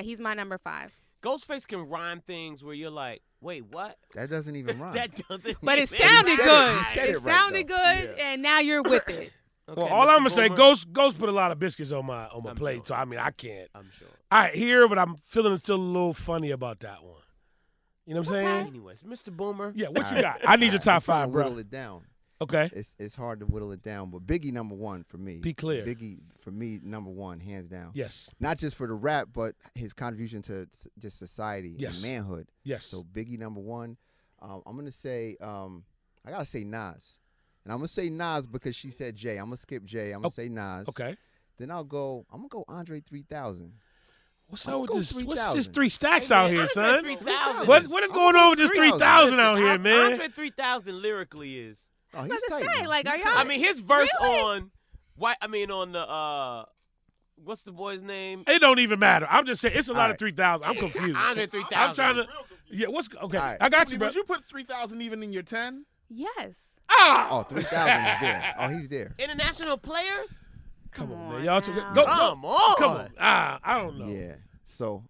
he's my number 5. Ghostface can rhyme things where you're like, wait, what? That doesn't even rhyme. That doesn't. But it even sounded said it. good. He said it right, sounded though. good, and now you're with it. Okay, Well, all Mr. I'm gonna say, Boomer. Ghost put a lot of biscuits on my I'm plate, sure. so I mean I can't. I'm sure. I hear, but I'm feeling still a little funny about that one. You know what I'm saying? Anyways, Mr. Boomer. Yeah, what you All got? right. I need your All right, top I'm trying 5, to bro. whittle it down. Okay. It's hard to whittle it down, but Biggie number 1 for me. Be clear. Biggie for me number 1, hands down. Yes. Not just for the rap, but his contribution to just society Yes. and manhood. Yes. So Biggie number 1. I'm gonna say I gotta say Nas, and I'm gonna say Nas because she said Jay. I'm gonna skip Jay. I'm gonna say Nas. Okay. Then I'm gonna go Andre 3000. What's I'm up with gonna this? go What's 3,000. this 3 stacks Hey, man, out here, Andre son? 3000 What is- is going on with this 3,000 out here, man? Andre 3000 lyrically is. Oh, he's I was tight. gonna say, man. like, He's are y'all- tight. I mean, his verse Really? on the what's the boy's name? It don't even matter. I'm just saying it's a lot All of right. 3,000. I'm confused. Andre 3000. I'm trying to. Real confused. Yeah. What's okay? All right. I got you, bro. Would you put 3,000 even in your 10? Yes. Oh, 3,000 is there. Oh, he's there. International players? Come on, Come man. on Y'all now. go. Come on. Come on. I don't know. Yeah. So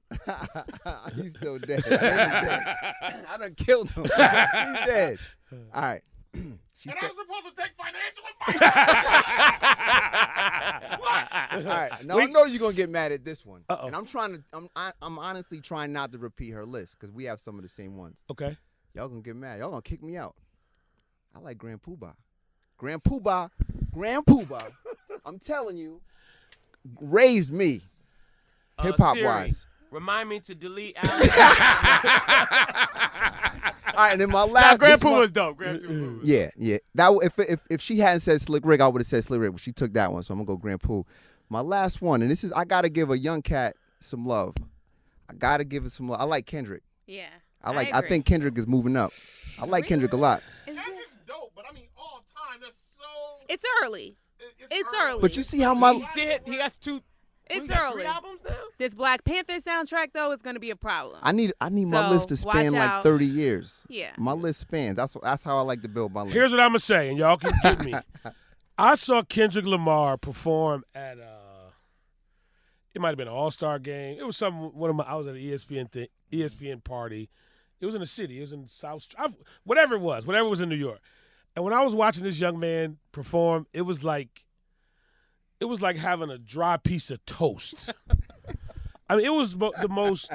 he's still dead. He's dead. I done killed him. He's dead. All right. She And said, I'm supposed to take financial advice. all right. Now I know you're gonna get mad at this one, Uh-oh. and I'm honestly trying not to repeat her list because we have some of the same ones. Okay. Y'all gonna get mad. Y'all gonna kick me out. I like Grand Poobah. Grand Poobah. I'm telling you, raised me hip hop Siri. wise. Remind me to delete Allan. All right, and then my Nah, last. Grand this Poo one- was dope. Grand Poo was Yeah. That if she hadn't said Slick Rick, I would have said Slick Rick, but she took that one, so I'm gonna go Grand Poo. My last one, and this is I gotta give a young cat some love. I gotta give it some love. I like Kendrick. Yeah. I agree. think Kendrick is moving up. I like Kendrick a lot. Kendrick's dope, but I mean, all time, that's so. It's early. It's early. early. But you see how my He got two. It's he got early. 3 albums now. This Black Panther soundtrack though is going to be a problem. I need my So, list to span watch like out. 30 years. Yeah. My list spans. That's how I like to build my list. Here's what I'm gonna say, and y'all can get me. I saw Kendrick Lamar perform at it might have been an All-Star game. It was I was at an ESPN party. It was in the city. It was in South. Whatever it was in New York. And when I was watching this young man perform, it was like having a dry piece of toast. I mean, it was the most.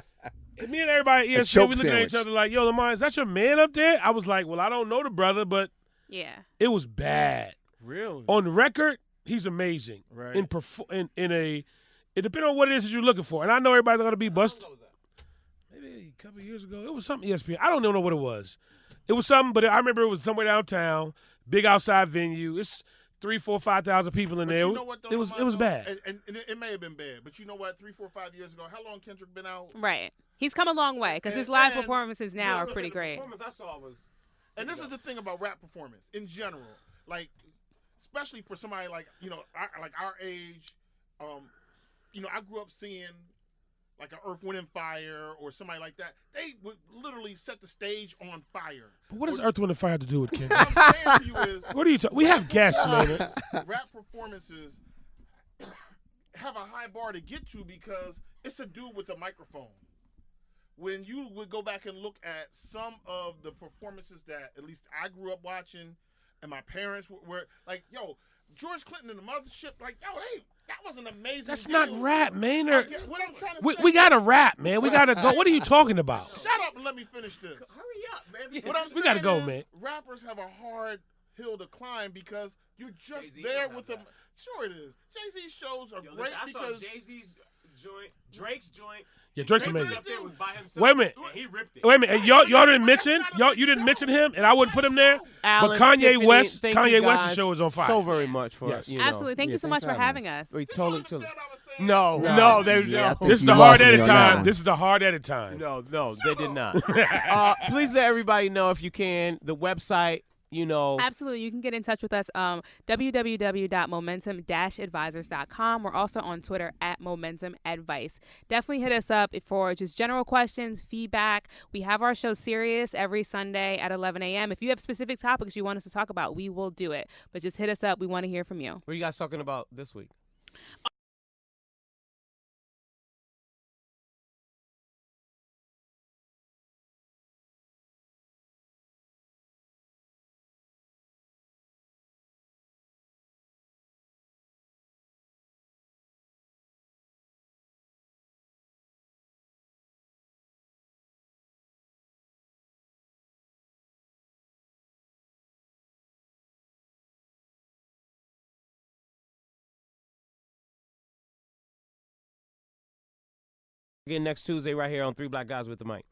Me and everybody at ESPN, choke we looking at each sandwich. other like, "Yo, Lamar, is that your man up there?" I was like, "Well, I don't know the brother, but Yeah. it was bad." Really? On record, he's amazing. Right. It depends on what it is that you're looking for. And I know everybody's going to be busted. Maybe a couple of years ago. It was something ESPN. I don't even know what it was. It was something, but I remember it was somewhere downtown, big outside venue. It's 3,000, 4,000, 5,000 people in But there. you know what, though, It was Lamont, bad. And it may have been bad, but you know what? 3, 4, 5 years ago, how long Kendrick been out? Right. He's come a long way because his And- live and- performances now yeah, are pretty great. performance I saw was. And this is the thing about rap performance in general, like especially for somebody like our age. I grew up seeing like an Earth, Wind, and Fire or somebody like that. They would literally set the stage on fire. But what does Earth, Wind, and Fire have to do with Kendrick? What I'm saying to you is, What are you talking? We have guests, man. rap performances have a high bar to get to because it's a dude with a microphone. When you would go back and look at some of the performances that at least I grew up watching and my parents were like, yo, George Clinton and the Mothership, like, yo, that was an amazing That's deal. not rap, man. What I'm trying to say, We got to rap, man. We got to go. What are you talking about? shut up and let me finish this. Hurry up, man. What I'm We saying gotta go, is man. rappers have a hard hill to climb because you're just Jay-Z there don't with have them. Sure it is. Jay-Z's shows are Yo, great listen, I saw because Jay-Z's joint, Drake's joint. Yeah, Drake's Drake was amazing. up there was by himself. Wait a minute. And he ripped it. Wait a minute. And y'all didn't mention you didn't mention him, and I wouldn't put him there. Allan, Kanye Tiffany, West- thank Kanye you West's guys show is on fire. So very much for Yes. you know. Absolutely. Thank you so much for having us. We Did you totally. understand what I was saying? No, Yeah. no, there's Yeah, I no. think This is you the lost hard me edit on that time. one. This is the hard edit time. No, they did not. Please let everybody know if you can. The website, Absolutely. You can get in touch with us, www.momentum-advisors.com. We're also on Twitter @momentumadvice. Definitely hit us up for just general questions, feedback. We have our show Serious every Sunday at 11 a.m. If you have specific topics you want us to talk about, we will do it. But just hit us up. We want to hear from you. What are you guys talking about this week? Again, next Tuesday right here on Three Black Guys with the Mic.